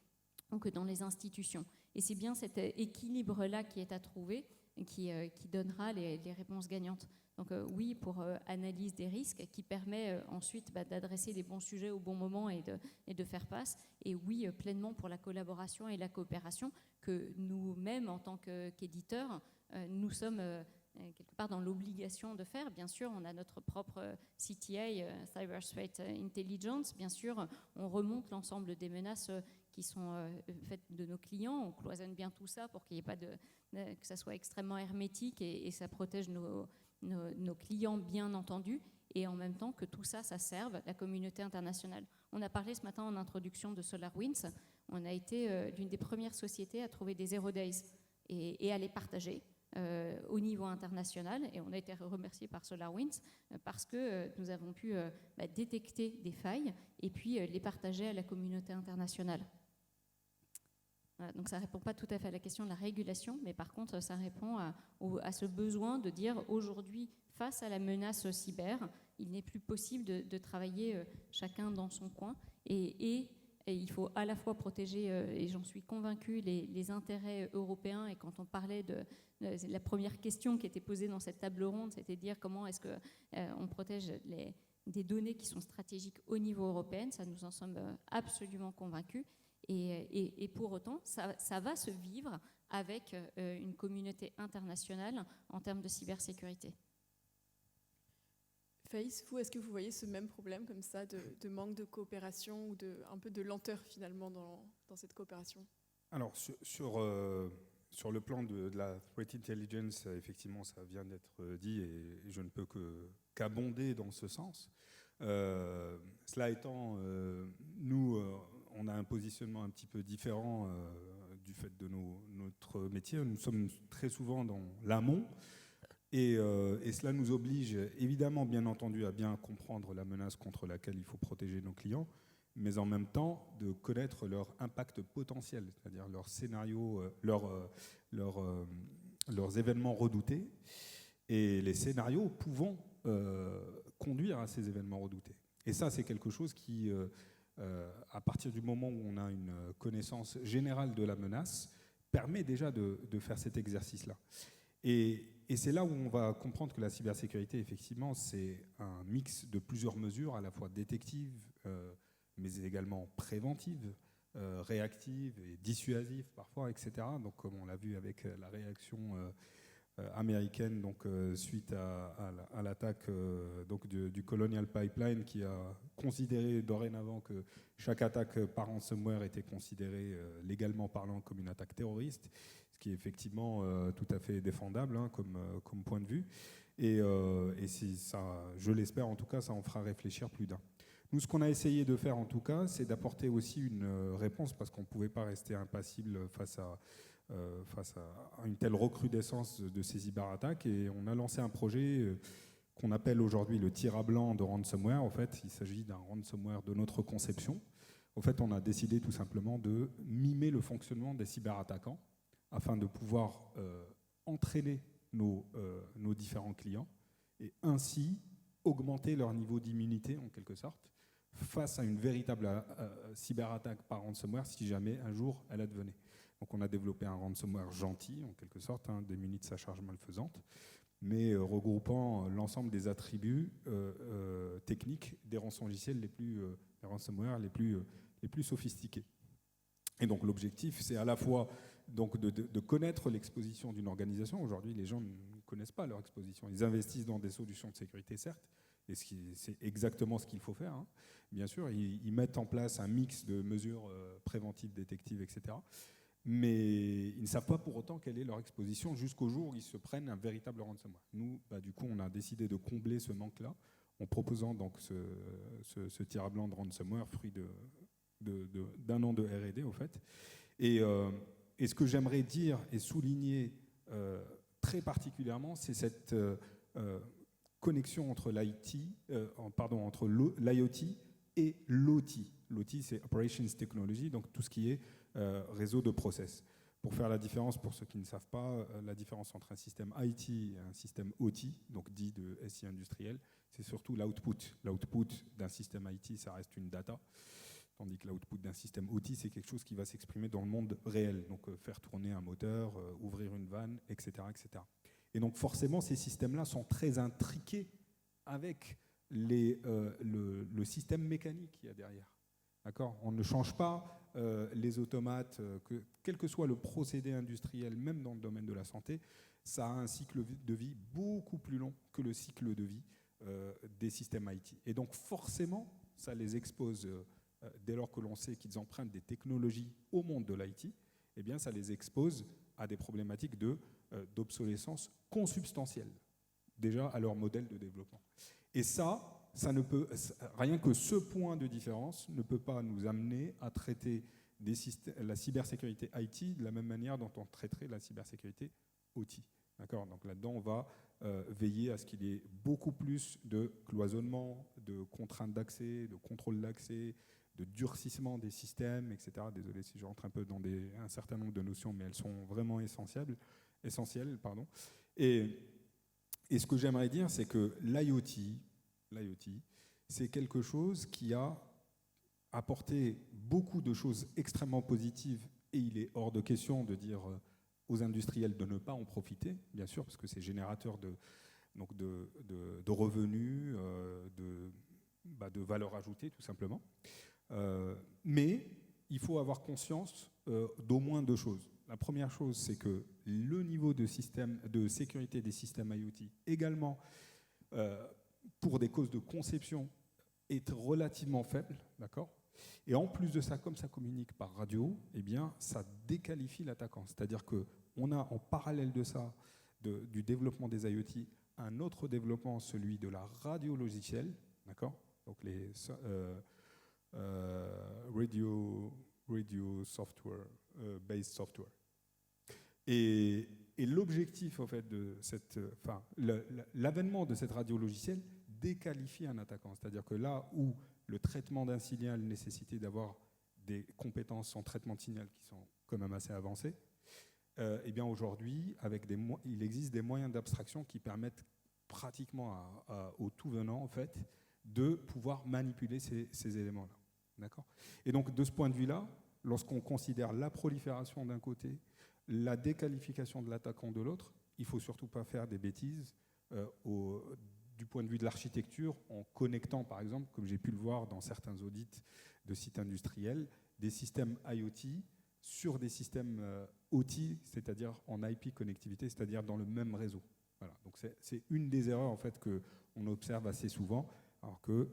ou que dans les institutions. Et c'est bien cet équilibre-là qui est à trouver, qui donnera les réponses gagnantes. Donc oui, pour analyse des risques, qui permet ensuite d'adresser les bons sujets au bon moment et de faire face. Et oui, pleinement pour la collaboration et la coopération, que nous-mêmes, en tant qu'éditeurs, nous sommes quelque part dans l'obligation de faire. Bien sûr, on a notre propre CTA, Cyber Threat Intelligence. Bien sûr, on remonte l'ensemble des menaces qui sont faites de nos clients. On cloisonne bien tout ça pour qu'il n'y ait pas que ça soit extrêmement hermétique et ça protège nos clients, bien entendu. Et en même temps que tout ça, ça serve la communauté internationale. On a parlé ce matin en introduction de SolarWinds. On a été l'une des premières sociétés à trouver des Zero Days et à les partager au niveau international. Et on a été remercié par SolarWinds parce que nous avons pu détecter des failles et puis les partager à la communauté internationale. Voilà, donc ça ne répond pas tout à fait à la question de la régulation, mais par contre, ça répond à ce besoin de dire aujourd'hui, face à la menace cyber, il n'est plus possible de travailler chacun dans son coin et il faut à la fois protéger, et j'en suis convaincue, les intérêts européens. Et quand on parlait de la première question qui était posée dans cette table ronde, c'était de dire comment est-ce qu'on protège des données qui sont stratégiques au niveau européen. Ça, nous en sommes absolument convaincus. Et pour autant, ça va se vivre avec une communauté internationale en termes de cybersécurité. Faïs, vous, est-ce que vous voyez ce même problème comme ça de manque de coopération ou un peu de lenteur finalement dans cette coopération? Alors sur le plan de la threat intelligence, effectivement, ça vient d'être dit et je ne peux qu'abonder dans ce sens. Cela étant, nous, on a un positionnement un petit peu différent du fait de notre métier. Nous sommes très souvent dans l'amont. Et cela nous oblige évidemment, bien entendu, à bien comprendre la menace contre laquelle il faut protéger nos clients, mais en même temps de connaître leur impact potentiel, c'est-à-dire leurs scénarios, leurs événements redoutés, et les scénarios pouvant conduire à ces événements redoutés. Et ça, c'est quelque chose qui, à partir du moment où on a une connaissance générale de la menace, permet déjà de faire cet exercice-là. Et c'est là où on va comprendre que la cybersécurité, effectivement, c'est un mix de plusieurs mesures, à la fois détectives, mais également préventives, réactives et dissuasives parfois, etc. Donc, comme on l'a vu avec la réaction américaine, donc, suite à l'attaque du Colonial Pipeline, qui a considéré dorénavant que chaque attaque par ransomware était considérée légalement parlant comme une attaque terroriste, ce qui est effectivement tout à fait défendable comme point de vue. Et si ça, je l'espère en tout cas, ça en fera réfléchir plus d'un. Nous, ce qu'on a essayé de faire en tout cas, c'est d'apporter aussi une réponse, parce qu'on ne pouvait pas rester impassible face à une telle recrudescence de ces cyberattaques. Et on a lancé un projet qu'on appelle aujourd'hui le tir à blanc de ransomware. En fait, il s'agit d'un ransomware de notre conception. En fait, on a décidé tout simplement de mimer le fonctionnement des cyberattaquants afin de pouvoir entraîner nos différents clients et ainsi augmenter leur niveau d'immunité en quelque sorte face à une véritable cyberattaque par ransomware si jamais un jour elle advenait. Donc on a développé un ransomware gentil en quelque sorte, démuni de sa charge malfaisante, mais regroupant l'ensemble des attributs techniques des rançongiciels les ransomware les plus sophistiqués. Et donc l'objectif, c'est à la fois donc de connaître l'exposition d'une organisation. Aujourd'hui, les gens ne connaissent pas leur exposition. Ils investissent dans des solutions de sécurité, certes, et c'est exactement ce qu'il faut faire. Bien sûr, ils mettent en place un mix de mesures préventives, détectives, etc. Mais ils ne savent pas pour autant quelle est leur exposition jusqu'au jour où ils se prennent un véritable ransomware. Nous, du coup, on a décidé de combler ce manque-là en proposant donc ce tir à blanc de ransomware, fruit d'un an de R&D, au fait. Et ce que j'aimerais dire et souligner très particulièrement, c'est cette connexion entre entre l'IoT et l'OT. L'OT, c'est Operations Technology, donc tout ce qui est réseau de process. Pour faire la différence, pour ceux qui ne savent pas, la différence entre un système IT et un système OT, donc dit de SI industriel, c'est surtout l'output. L'output d'un système IT, ça reste une data, tandis que l'output d'un système OT, c'est quelque chose qui va s'exprimer dans le monde réel, donc faire tourner un moteur, ouvrir une vanne, etc., etc. Et donc forcément, ces systèmes-là sont très intriqués avec le système mécanique qu'il y a derrière. D'accord ? On ne change pas les automates, quel que soit le procédé industriel, même dans le domaine de la santé, ça a un cycle de vie beaucoup plus long que le cycle de vie des systèmes IT. Et donc forcément, ça les expose, dès lors que l'on sait qu'ils empruntent des technologies au monde de l'IT, eh bien ça les expose à des problématiques d'obsolescence consubstantielle, déjà à leur modèle de développement. Et ça ne peut, rien que ce point de différence ne peut pas nous amener à traiter la cybersécurité IT de la même manière dont on traiterait la cybersécurité OT. D'accord ? Donc là-dedans, on va veiller à ce qu'il y ait beaucoup plus de cloisonnement, de contraintes d'accès, de contrôle d'accès, de durcissement des systèmes, etc. Désolé si je rentre un peu dans un certain nombre de notions, mais elles sont vraiment essentielles. Et ce que j'aimerais dire, c'est que l'IoT, c'est quelque chose qui a apporté beaucoup de choses extrêmement positives, et il est hors de question de dire aux industriels de ne pas en profiter, bien sûr, parce que c'est générateur de revenus, de valeur ajoutée, tout simplement. Mais il faut avoir conscience d'au moins deux choses. La première chose, c'est que le niveau de sécurité des systèmes IoT, également pour des causes de conception, est relativement faible, d'accord ? Et en plus de ça, comme ça communique par radio, eh bien, ça déqualifie l'attaquant. C'est-à-dire qu'on a en parallèle de ça, du développement des IoT, un autre développement, celui de la radio logicielle, d'accord ? Donc les radio software, based software. Et l'objectif, en fait, l'avènement de cette radio logicielle déqualifie un attaquant. C'est-à-dire que là où le traitement d'un signal nécessitait d'avoir des compétences en traitement de signal qui sont quand même assez avancées, eh bien aujourd'hui, il existe des moyens d'abstraction qui permettent pratiquement au tout venant, en fait, de pouvoir manipuler ces éléments-là. D'accord ? Et donc, de ce point de vue-là, lorsqu'on considère la prolifération d'un côté, la déqualification de l'attaquant de l'autre, il ne faut surtout pas faire des bêtises du point de vue de l'architecture, en connectant, par exemple, comme j'ai pu le voir dans certains audits de sites industriels, des systèmes IoT sur des systèmes OT, c'est-à-dire en IP connectivité, c'est-à-dire dans le même réseau. Voilà. Donc c'est une des erreurs en fait, qu'on observe assez souvent, alors que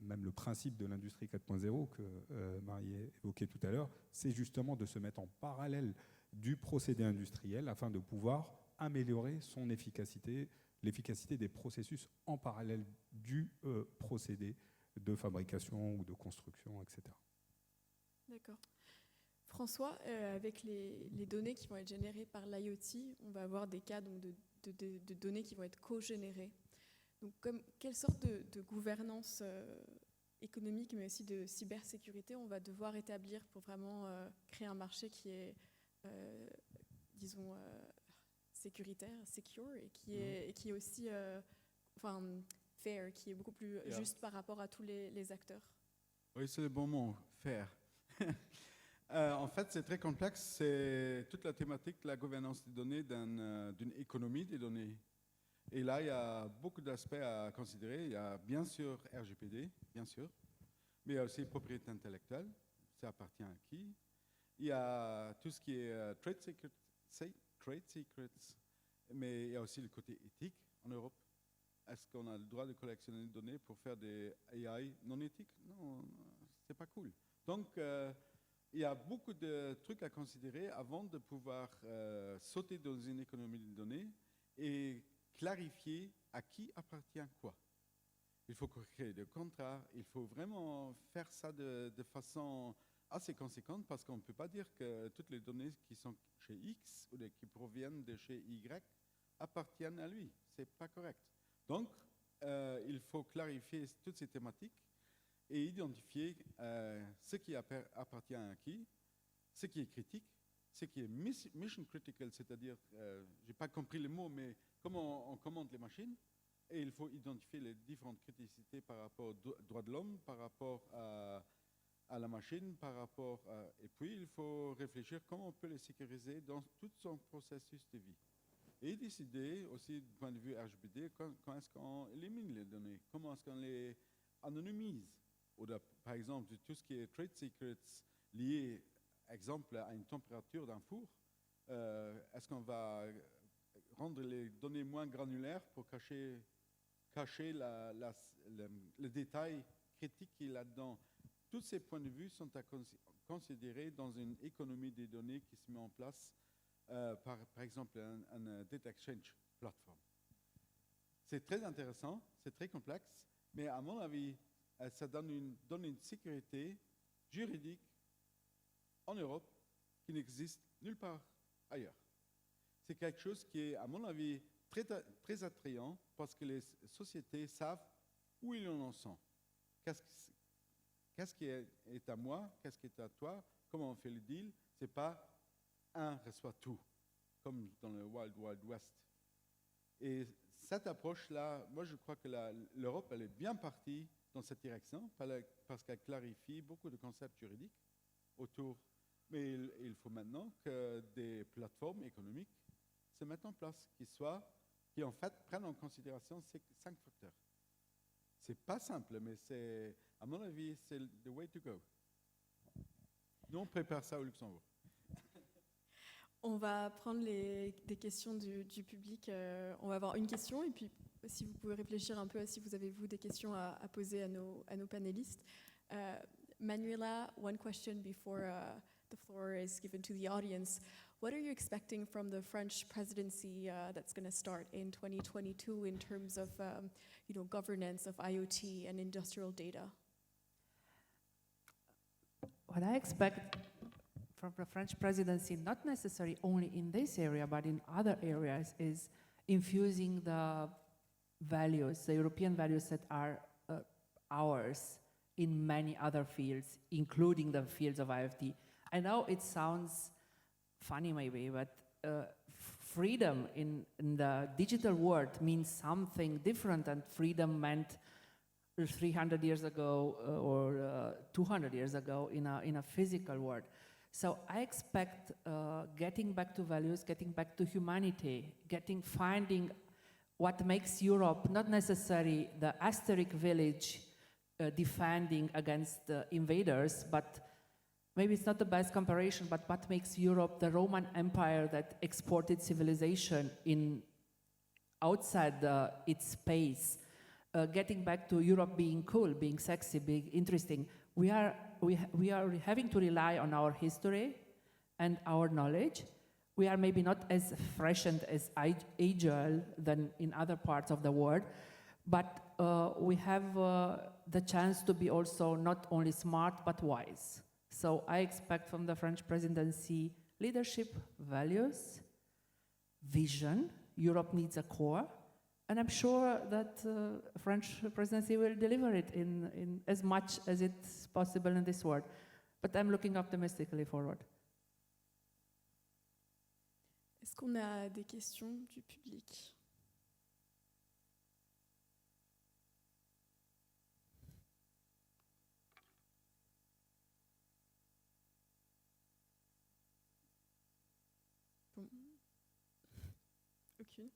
même le principe de l'industrie 4.0 que Marie évoquait tout à l'heure, c'est justement de se mettre en parallèle du procédé industriel afin de pouvoir améliorer son efficacité, l'efficacité des processus en parallèle du procédé de fabrication ou de construction, etc. D'accord. François, avec les données qui vont être générées par l'IoT, on va avoir des cas donc, de données qui vont être co-générées. Donc, quelle sorte de gouvernance économique, mais aussi de cybersécurité, on va devoir établir pour vraiment créer un marché qui est, disons, sécuritaire, secure, et qui est aussi fair, qui est beaucoup plus juste par rapport à tous les acteurs. Oui, c'est le bon mot, fair. En fait, c'est très complexe. C'est toute la thématique de la gouvernance des données d'une économie des données. Et là, il y a beaucoup d'aspects à considérer. Il y a bien sûr RGPD, bien sûr, mais il y a aussi propriété intellectuelle, ça appartient à qui. Il y a tout ce qui est trade secrets, mais il y a aussi le côté éthique en Europe. Est-ce qu'on a le droit de collectionner des données pour faire des AI non éthiques? Non, c'est pas cool. Donc, il y a beaucoup de trucs à considérer avant de pouvoir sauter dans une économie de données et clarifier à qui appartient quoi. Il faut créer des contrats, il faut vraiment faire ça de façon assez conséquente parce qu'on ne peut pas dire que toutes les données qui sont chez X ou qui proviennent de chez Y appartiennent à lui. C'est pas correct. Donc, il faut clarifier toutes ces thématiques et identifier ce qui appartient à qui, ce qui est critique, ce qui est mission critical, c'est-à-dire, j'ai pas compris le mot, mais comment on commande les machines, et il faut identifier les différentes criticités par rapport aux droits de l'homme, par rapport à la machine, et puis il faut réfléchir comment on peut les sécuriser dans tout son processus de vie. Et décider aussi du point de vue RGPD, quand est-ce qu'on élimine les données, comment est-ce qu'on les anonymise. Ou par exemple, tout ce qui est trade secrets, liées, exemple, à une température d'un four. Est-ce qu'on va rendre les données moins granulaires pour cacher le détail critique qu'il y a dedans? Tous ces points de vue sont à considérer dans une économie des données qui se met en place par exemple un data exchange platform. C'est très intéressant, c'est très complexe, mais à mon avis, ça donne une sécurité juridique en Europe qui n'existe nulle part ailleurs. C'est quelque chose qui est, à mon avis, très attrayant parce que les sociétés savent où ils en sont. Qu'est-ce qui est à moi, qu'est-ce qui est à toi, comment on fait le deal. C'est pas un reçoit tout, comme dans le Wild Wild West. Et cette approche-là, moi je crois que l'Europe, elle est bien partie dans cette direction parce qu'elle clarifie beaucoup de concepts juridiques autour. Mais il faut maintenant que des plateformes économiques se mettent en place, qui en fait prennent en considération ces 5 facteurs. C'est pas simple, mais à mon avis, c'est the way to go. Nous, on prépare ça au Luxembourg. On va prendre des questions du public. On va avoir une question et puis si vous pouvez réfléchir un peu à si vous avez des questions à poser à nos panélistes. Manuela, one question before the floor is given to the audience. What are you expecting from the French presidency that's going to start in 2022 in terms of governance of IoT and industrial data? What I expect from the French presidency, not necessarily only in this area, but in other areas, is infusing the values, the European values that are ours in many other fields, including the fields of IoT. I know it sounds funny maybe, but freedom in the digital world means something different than freedom meant 300 years ago or 200 years ago in a physical world. So I expect getting back to values, getting back to humanity, finding what makes Europe not necessarily the Asterix village defending against invaders, but maybe it's not the best comparison, but what makes Europe the Roman Empire that exported civilization outside its space, getting back to Europe being cool, being sexy, being interesting. We are having to rely on our history and our knowledge. We are maybe not as fresh and as agile than in other parts of the world, but we have the chance to be also not only smart but wise. So I expect from the French presidency leadership, values, vision. Europe needs a core, and I'm sure that French presidency will deliver it in as much as it's possible in this world. But I'm looking optimistically forward. Est-ce qu'on a des questions du public? Bon. Aucune.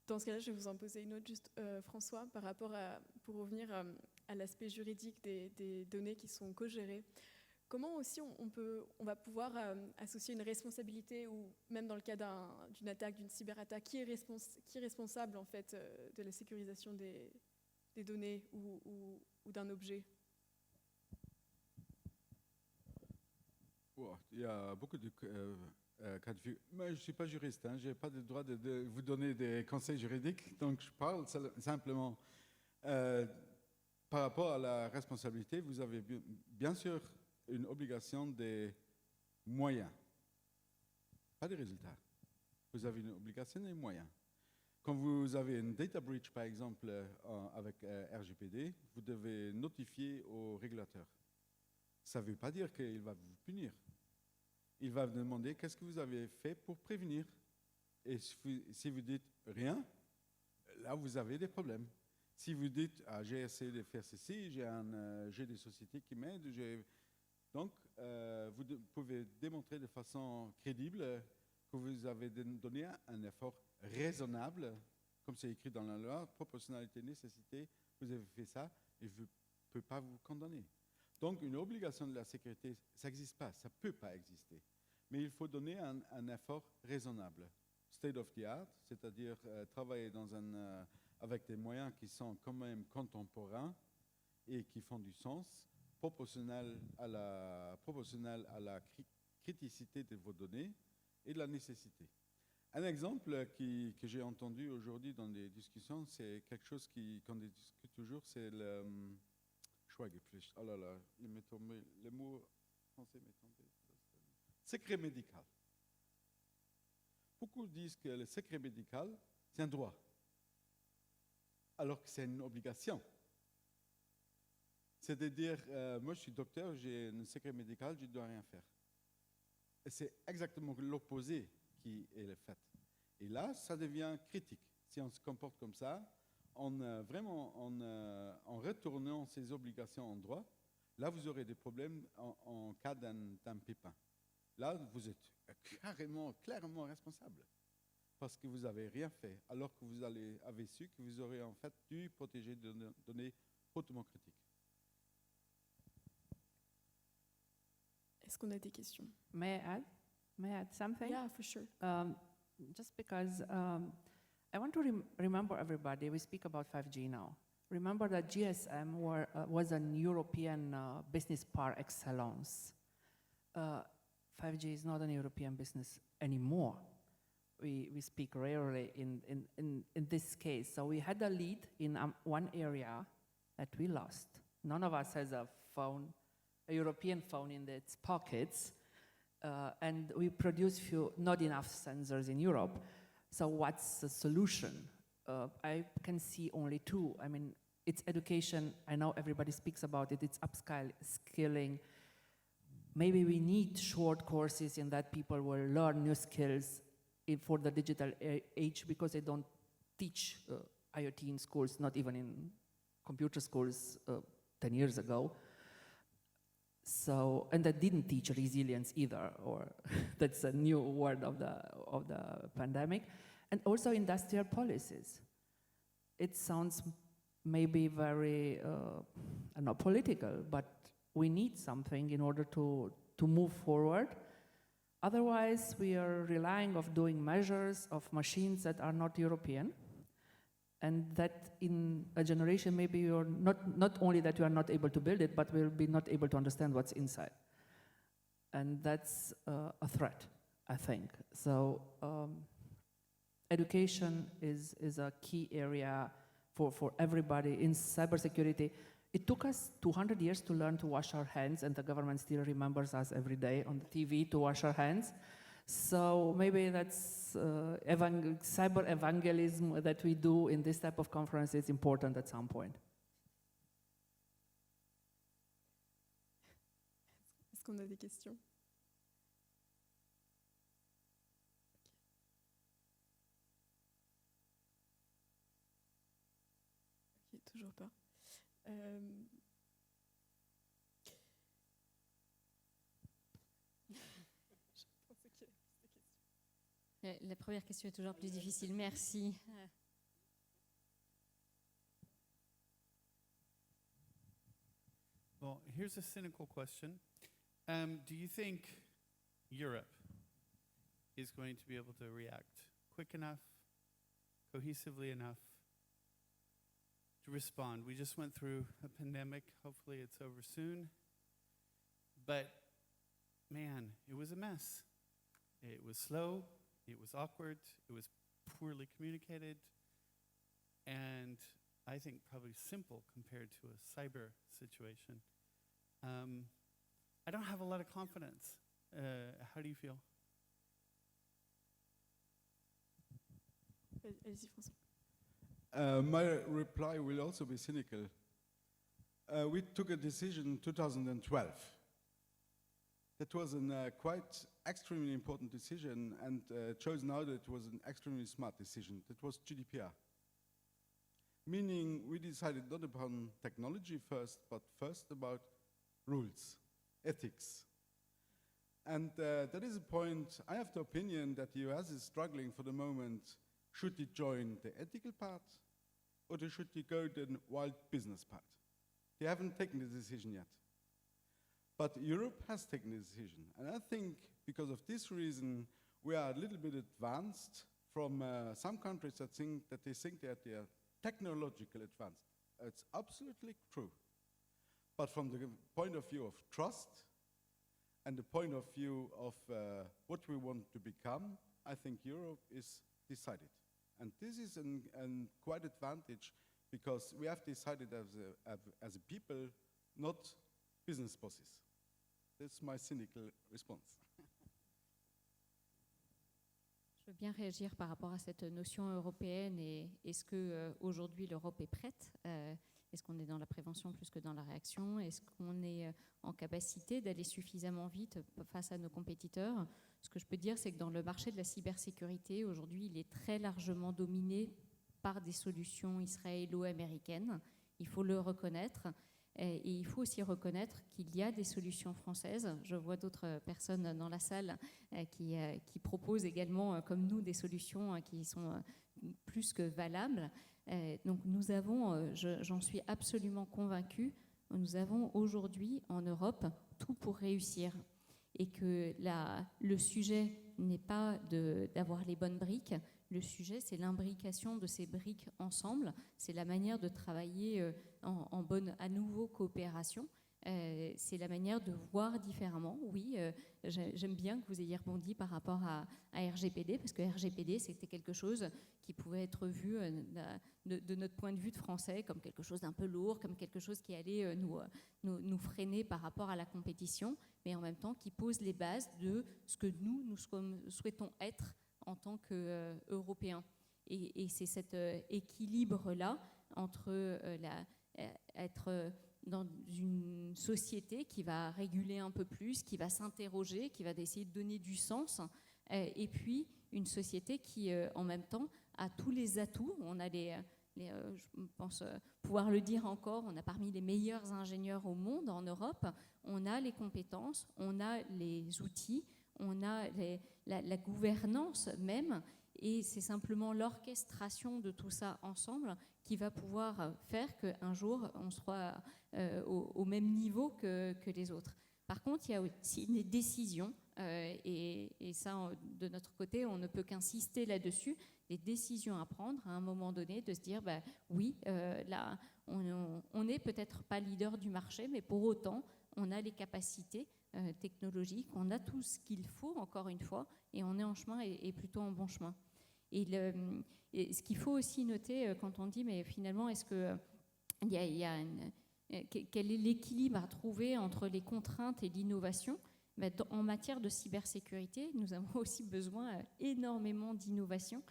Dans ce cas-là, je vais vous en poser une autre, juste François, pour revenir à l'aspect juridique des données qui sont co-gérées. Comment aussi on va pouvoir associer une responsabilité, ou même dans le cas d'une attaque, d'une cyberattaque, qui est responsable en fait de la sécurisation des données ou d'un objet? Il y a beaucoup de cas de vue. Mais je ne suis pas juriste, je n'ai pas le droit de vous donner des conseils juridiques, donc je parle simplement par rapport à la responsabilité. Vous avez bien sûr une obligation des moyens, pas des résultats. Vous avez une obligation des moyens. Quand vous avez une data breach, par exemple, avec RGPD, vous devez notifier au régulateur. Ça ne veut pas dire qu'il va vous punir. Il va vous demander qu'est-ce que vous avez fait pour prévenir. Et si vous dites rien, là, vous avez des problèmes. Si vous dites, j'ai essayé de faire ceci, j'ai des sociétés qui m'aident, donc, vous pouvez démontrer de façon crédible que vous avez donné un effort raisonnable, comme c'est écrit dans la loi, proportionnalité, nécessité, vous avez fait ça et je ne peux pas vous condamner. Donc une obligation de la sécurité, ça n'existe pas, ça ne peut pas exister. Mais il faut donner un effort raisonnable. State of the art, c'est-à-dire travailler avec des moyens qui sont quand même contemporains et qui font du sens, proportionnel à la criticité de vos données et de la nécessité. Un exemple que j'ai entendu aujourd'hui dans des discussions, c'est quelque chose qu'on discute toujours, c'est le... Oh là là, le mot français m'est tombé. Secret médical. Beaucoup disent que le secret médical, c'est un droit, alors que c'est une obligation. C'est-à-dire, moi je suis docteur, j'ai un secret médical, je ne dois rien faire. Et c'est exactement l'opposé qui est le fait. Et là, ça devient critique. Si on se comporte comme ça, en retournant ces obligations en droit, là vous aurez des problèmes en cas d'un pépin. Là, vous êtes clairement responsable parce que vous n'avez rien fait, alors que vous avez su que vous aurez en fait dû protéger des données hautement critiques. Est-ce qu'on a des questions? May I add something? Yeah, for sure. Just because I want to remember everybody, we speak about 5G now. Remember that GSM was an European business par excellence. 5G is not an European business anymore. We speak rarely in this case. So we had a lead in one area that we lost. None of us has a European phone in its pockets. And we produce not enough sensors in Europe. So what's the solution? I can see only two. I mean, it's education. I know everybody speaks about it. It's upskilling. Maybe we need short courses in that people will learn new skills for the digital age, because they don't teach IoT in schools, not even in computer schools 10 years ago. So, and that didn't teach resilience either, or that's a new word of the pandemic. And also industrial policies. It sounds maybe very not political, but we need something in order to move forward. Otherwise, we are relying on doing measures of machines that are not European, and that in a generation maybe you're not only that you are not able to build it, but will be not able to understand what's inside. And that's a threat, I think. So education is a key area for everybody in cybersecurity. It took us 200 years to learn to wash our hands, and the government still remembers us every day on the TV to wash our hands. So maybe that's cyber evangelism that we do in this type of conference is important at some point. Est-ce qu'on a des questions? Ok, toujours pas. La première question est toujours plus difficile. Merci. Well, here's a cynical question. Do you think Europe is going to be able to react quick enough, cohesively enough to respond? We just went through a pandemic. Hopefully it's over soon. But, man, it was a mess. It was slow. It was awkward. It was poorly communicated. And I think probably simple compared to a cyber situation. I don't have a lot of confidence. How do you feel? Allez-y, François. My reply will also be cynical. We took a decision in 2012. That was a quite extremely important decision, and shows now that it was an extremely smart decision. That was GDPR. Meaning we decided not upon technology first, but first about rules, ethics. And that is a point, I have the opinion that the US is struggling for the moment. Should it join the ethical part, or should it go the wild business part? They haven't taken the decision yet. But Europe has taken a decision. And I think because of this reason, we are a little bit advanced from some countries that they think that they are technologically advanced. It's absolutely true. But from the point of view of trust and the point of view of what we want to become, I think Europe is decided. And this is an quite advantage because we have decided as a people, not business bosses. That's my cynical response. Je veux bien réagir par rapport à cette notion européenne et est-ce que aujourd'hui l'Europe est prête Est-ce qu'on est dans la prévention plus que dans la réaction? Est-ce qu'on est en capacité d'aller suffisamment vite face à nos compétiteurs? Ce que je peux dire, c'est que dans le marché de la cybersécurité, aujourd'hui, il est très largement dominé par des solutions israélo-américaines. Il faut le reconnaître. Et il faut aussi reconnaître qu'il y a des solutions françaises. Je vois d'autres personnes dans la salle qui proposent également, comme nous, des solutions qui sont plus que valables. Donc nous avons, j'en suis absolument convaincue, nous avons aujourd'hui en Europe tout pour réussir. Et que le sujet n'est pas d'avoir les bonnes briques, le sujet c'est l'imbrication de ces briques ensemble, c'est la manière de travailler en bonne, à nouveau, coopération. C'est la manière de voir différemment. Oui, j'aime bien que vous ayez rebondi par rapport à RGPD, parce que RGPD, c'était quelque chose qui pouvait être vu de notre point de vue de français comme quelque chose d'un peu lourd, comme quelque chose qui allait nous freiner par rapport à la compétition, mais en même temps qui pose les bases de ce que nous souhaitons être en tant qu'Européens. Et c'est cet équilibre-là entre être dans une société qui va réguler un peu plus, qui va s'interroger, qui va essayer de donner du sens, et puis une société qui, en même temps, a tous les atouts. On a je pense pouvoir le dire encore, on a parmi les meilleurs ingénieurs au monde en Europe, on a les compétences, on a les outils, on a la gouvernance même, et c'est simplement l'orchestration de tout ça ensemble qui va pouvoir faire qu'un jour, on sera au même niveau que les autres. Par contre, il y a aussi des décisions, et ça, de notre côté, on ne peut qu'insister là-dessus, des décisions à prendre à un moment donné, de se dire, oui, là, on n'est peut-être pas leader du marché, mais pour autant, on a les capacités technologiques, on a tout ce qu'il faut, encore une fois, et on est en chemin et plutôt en bon chemin. Et ce qu'il faut aussi noter quand on dit, mais finalement, est-ce que quel est l'équilibre à trouver entre les contraintes et l'innovation? En matière de cybersécurité, nous avons aussi besoin énormément d'innovation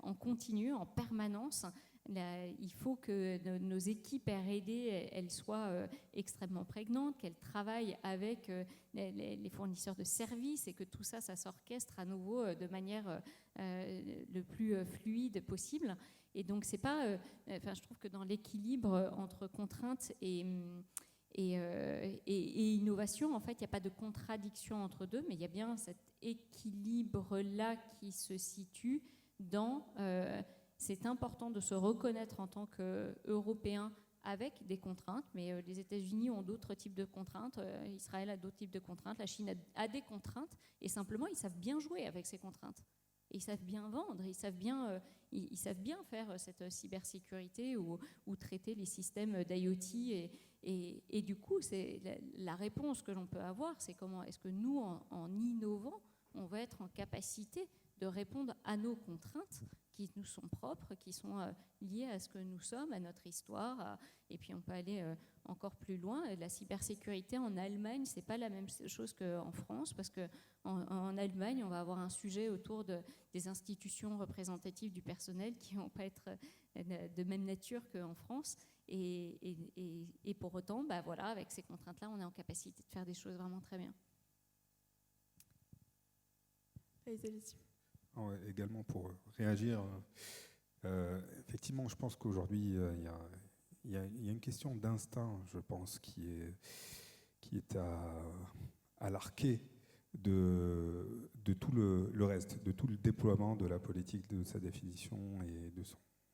en continu, en permanence. Il faut que nos équipes R&D elles soient extrêmement prégnantes, qu'elles travaillent avec les fournisseurs de services et que tout ça, ça s'orchestre à nouveau de manière le plus fluide possible. Et donc, c'est pas. Je trouve que dans l'équilibre entre contraintes et innovation, en fait, il n'y a pas de contradiction entre deux, mais il y a bien cet équilibre-là qui se situe dans. C'est important de se reconnaître en tant qu'Européens avec des contraintes, mais les États-Unis ont d'autres types de contraintes, Israël a d'autres types de contraintes, la Chine a des contraintes, et simplement, ils savent bien jouer avec ces contraintes. Et ils savent bien vendre, ils savent bien faire cette cybersécurité ou traiter les systèmes d'IoT. Et du coup, c'est la réponse que l'on peut avoir, c'est comment est-ce que nous, en innovant, on va être en capacité de répondre à nos contraintes qui nous sont propres, qui sont liées à ce que nous sommes, à notre histoire. Et puis on peut aller encore plus loin. La cybersécurité en Allemagne, c'est pas la même chose qu'en France, parce qu'en Allemagne, on va avoir un sujet autour des institutions représentatives du personnel qui vont pas être de même nature qu'en France. Et pour autant, voilà, avec ces contraintes-là, on est en capacité de faire des choses vraiment très bien. Également pour réagir, effectivement, je pense qu'aujourd'hui, il y a une question d'instinct, je pense, qui est à l'arqué de tout le reste, de tout le déploiement de la politique, de sa définition et de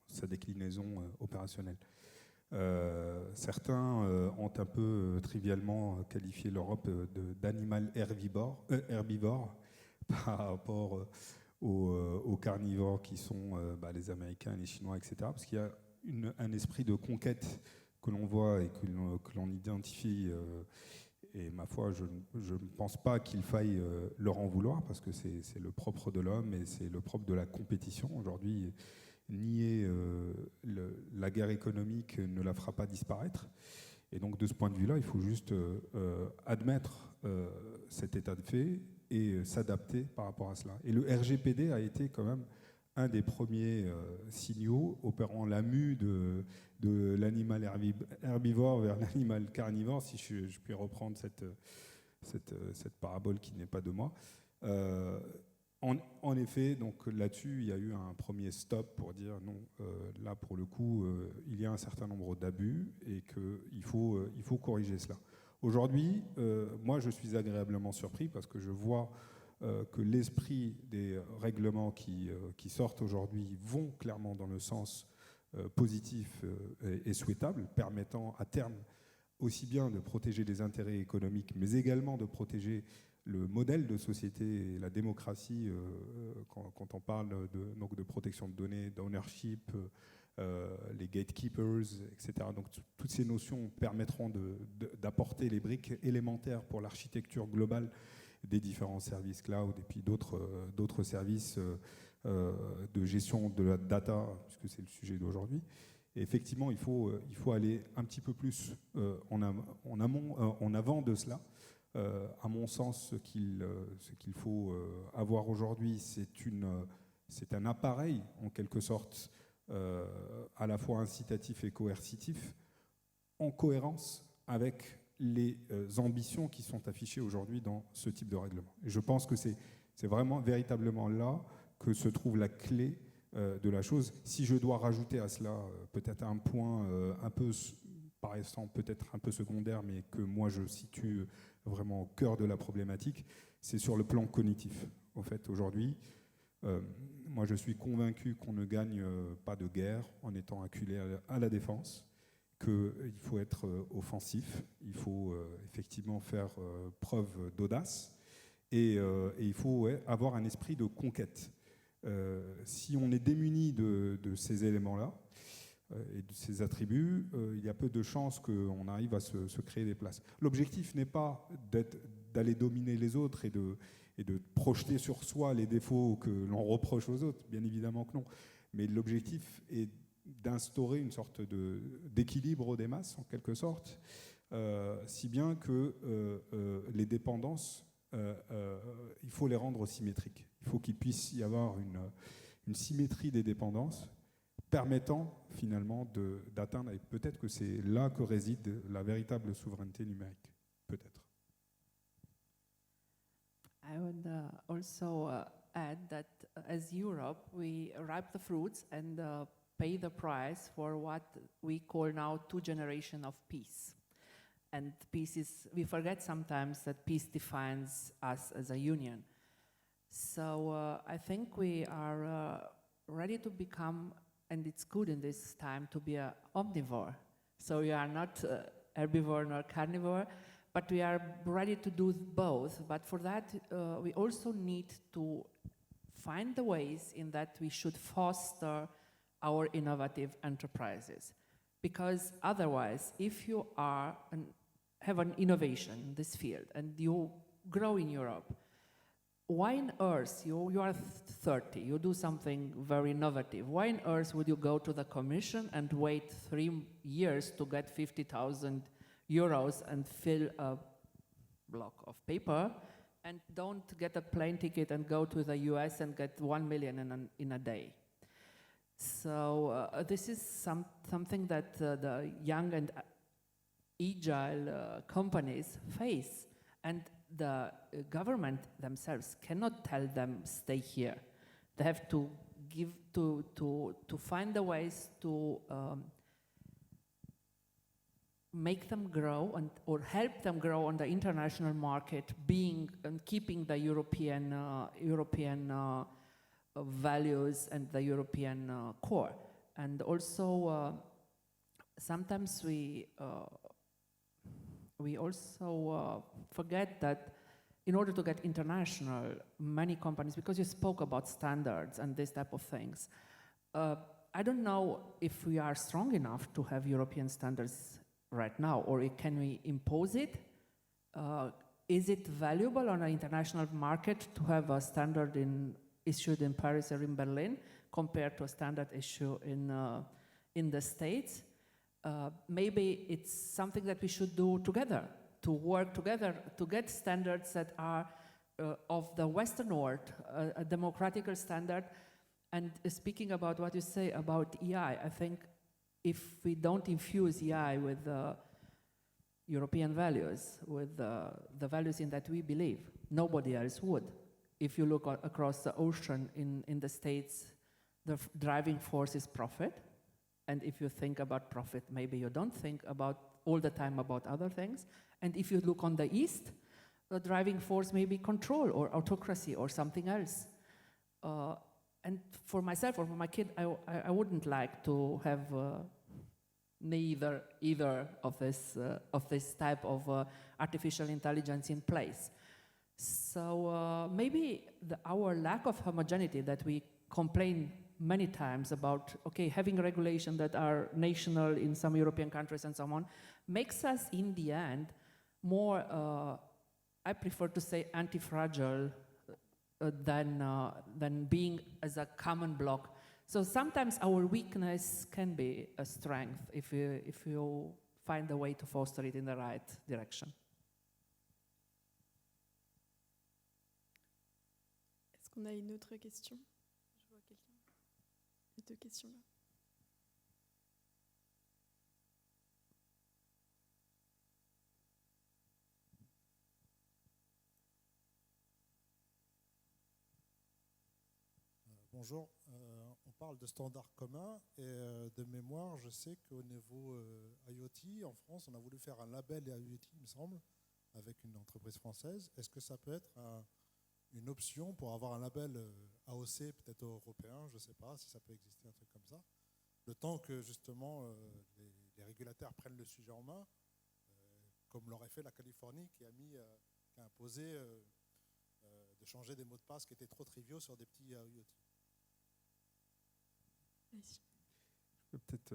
sa déclinaison opérationnelle. Certains ont un peu trivialement qualifié l'Europe d'animal herbivore par rapport aux carnivores qui sont les Américains, les Chinois, etc. Parce qu'il y a un esprit de conquête que l'on voit et que l'on identifie. Et ma foi, je ne pense pas qu'il faille leur en vouloir, parce que c'est le propre de l'homme et c'est le propre de la compétition. Aujourd'hui, nier la guerre économique ne la fera pas disparaître. Et donc, de ce point de vue-là, il faut juste admettre cet état de fait et s'adapter par rapport à cela. Et le RGPD a été quand même un des premiers signaux opérant la mue de l'animal herbivore vers l'animal carnivore, si je puis reprendre cette parabole qui n'est pas de moi. En effet, donc là-dessus, il y a eu un premier stop pour dire non, là pour le coup, il y a un certain nombre d'abus et qu'il faut corriger cela. Aujourd'hui, moi je suis agréablement surpris parce que je vois que l'esprit des règlements qui sortent aujourd'hui vont clairement dans le sens positif et souhaitable, permettant à terme aussi bien de protéger les intérêts économiques, mais également de protéger le modèle de société et la démocratie quand on parle de protection de données, d'ownership, les gatekeepers, etc. Donc toutes ces notions permettront d'apporter les briques élémentaires pour l'architecture globale des différents services cloud et puis d'autres services de gestion de la data, puisque c'est le sujet d'aujourd'hui. Et effectivement, il faut aller un petit peu plus en avant de cela. À mon sens, ce qu'il faut avoir aujourd'hui, c'est un appareil, en quelque sorte, à la fois incitatif et coercitif, en cohérence avec les ambitions qui sont affichées aujourd'hui dans ce type de règlement. Et je pense que c'est vraiment, véritablement là que se trouve la clé de la chose. Si je dois rajouter à cela peut-être un point un peu, paraissant peut-être un peu secondaire, mais que moi je situe vraiment au cœur de la problématique, c'est sur le plan cognitif. En fait, aujourd'hui, moi je suis convaincu qu'on ne gagne pas de guerre en étant acculé à la défense, qu'il faut être offensif, il faut effectivement faire preuve d'audace et il faut avoir un esprit de conquête. Si on est démuni de ces éléments-là et de ces attributs, il y a peu de chances qu'on arrive à se créer des places. L'objectif n'est pas d'aller dominer les autres et de projeter sur soi les défauts que l'on reproche aux autres, bien évidemment que non. Mais l'objectif est d'instaurer une sorte d'équilibre des masses, en quelque sorte, si bien que les dépendances, il faut les rendre symétriques. Il faut qu'il puisse y avoir une symétrie des dépendances permettant finalement d'atteindre, et peut-être que c'est là que réside la véritable souveraineté numérique, peut-être. I would also add that as Europe, we ripe the fruits and pay the price for what we call now 2 generations of peace. And peace is, we forget sometimes that peace defines us as a union. So I think we are ready to become, and it's good in this time to be an omnivore. So we are not herbivore nor carnivore, but we are ready to do both. But for that, we also need to find the ways in that we should foster our innovative enterprises. Because otherwise, if you have an innovation in this field and you grow in Europe, why on earth, you are 30, you do something very innovative, why on earth would you go to the Commission and wait 3 years to get 50,000 euros and fill a block of paper and don't get a plane ticket and go to the US and get 1 million in a day? So this is something that the young and agile companies face, and the government themselves cannot tell them stay here. They have to find the ways to make them grow or help them grow on the international market, being and keeping the European values and the European core. And also sometimes we also forget that in order to get international, many companies, because you spoke about standards and this type of things, I don't know if we are strong enough to have European standards right now, or can we impose it? Is it valuable on an international market to have a standard issued in Paris or in Berlin compared to a standard issue in the States? Maybe it's something that we should do together, to work together to get standards that are of the Western world, a democratical standard. And speaking about what you say about EI, I think if we don't infuse EI with European values, with the values in that we believe, nobody else would. If you look across the ocean in the States, the driving force is profit. And if you think about profit, maybe you don't think about all the time about other things. And if you look on the East, the driving force may be control or autocracy or something else. And for myself or for my kid, I wouldn't like to have either of this type of artificial intelligence in place. So maybe our lack of homogeneity that we complain many times about, okay, having regulation that are national in some European countries and so on, makes us in the end more, I prefer to say anti-fragile than being as a common block. So sometimes our weakness can be a strength if you find a way to foster it in the right direction. Est-ce qu'on a une autre question? Je vois quelqu'un. Il y a deux questions là. Bonjour, on parle de standards communs et de mémoire, je sais qu'au niveau IoT, en France, on a voulu faire un label IoT, il me semble, avec une entreprise française. Est-ce que ça peut être une option pour avoir un label AOC, peut-être européen, je ne sais pas si ça peut exister, un truc comme ça, le temps que justement les régulateurs prennent le sujet en main, comme l'aurait fait la Californie qui a imposé de changer des mots de passe qui étaient trop triviaux sur des petits IoT. Je peux peut-être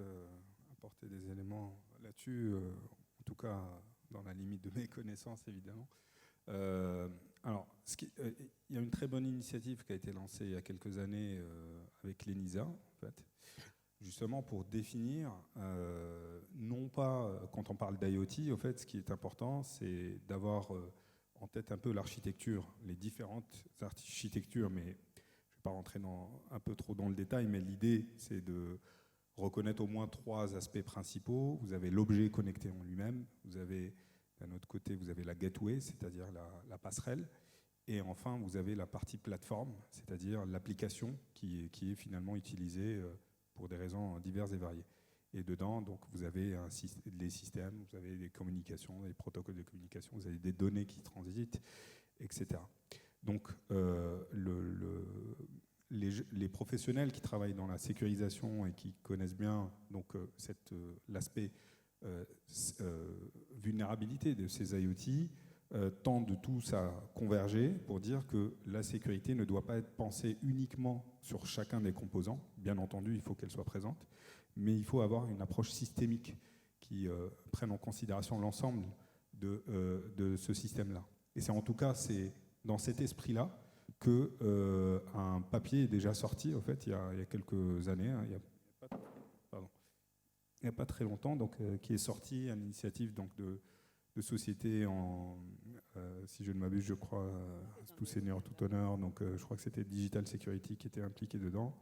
apporter des éléments là-dessus, en tout cas dans la limite de mes connaissances évidemment. Alors, il y a une très bonne initiative qui a été lancée il y a quelques années avec l'ENISA, en fait, justement pour définir, non pas quand on parle d'IoT, au fait, ce qui est important, c'est d'avoir en tête un peu l'architecture, les différentes architectures, mais je ne vais pas rentrer un peu trop dans le détail, mais l'idée, c'est de reconnaître au moins 3 aspects principaux. Vous avez l'objet connecté en lui-même, vous avez, d'un autre côté, vous avez la gateway, c'est-à-dire la passerelle, et enfin, vous avez la partie plateforme, c'est-à-dire l'application qui est finalement utilisée pour des raisons diverses et variées. Et dedans, donc, vous avez les systèmes, vous avez des communications, des protocoles de communication, vous avez des données qui transitent, etc. Donc, les professionnels qui travaillent dans la sécurisation et qui connaissent bien donc, l'aspect vulnérabilité de ces IoT tentent de tous à converger pour dire que la sécurité ne doit pas être pensée uniquement sur chacun des composants. Bien entendu, il faut qu'elle soit présente, mais il faut avoir une approche systémique qui prenne en considération l'ensemble de ce système-là. Et c'est en tout cas dans cet esprit-là qu'un papier est déjà sorti, en fait, il y a quelques années, hein, il n'y a pas très longtemps, donc, qui est sorti à l'initiative donc, de sociétés si je ne m'abuse, je crois, tout senior, tout honneur, donc je crois que c'était Digital Security qui était impliqué dedans,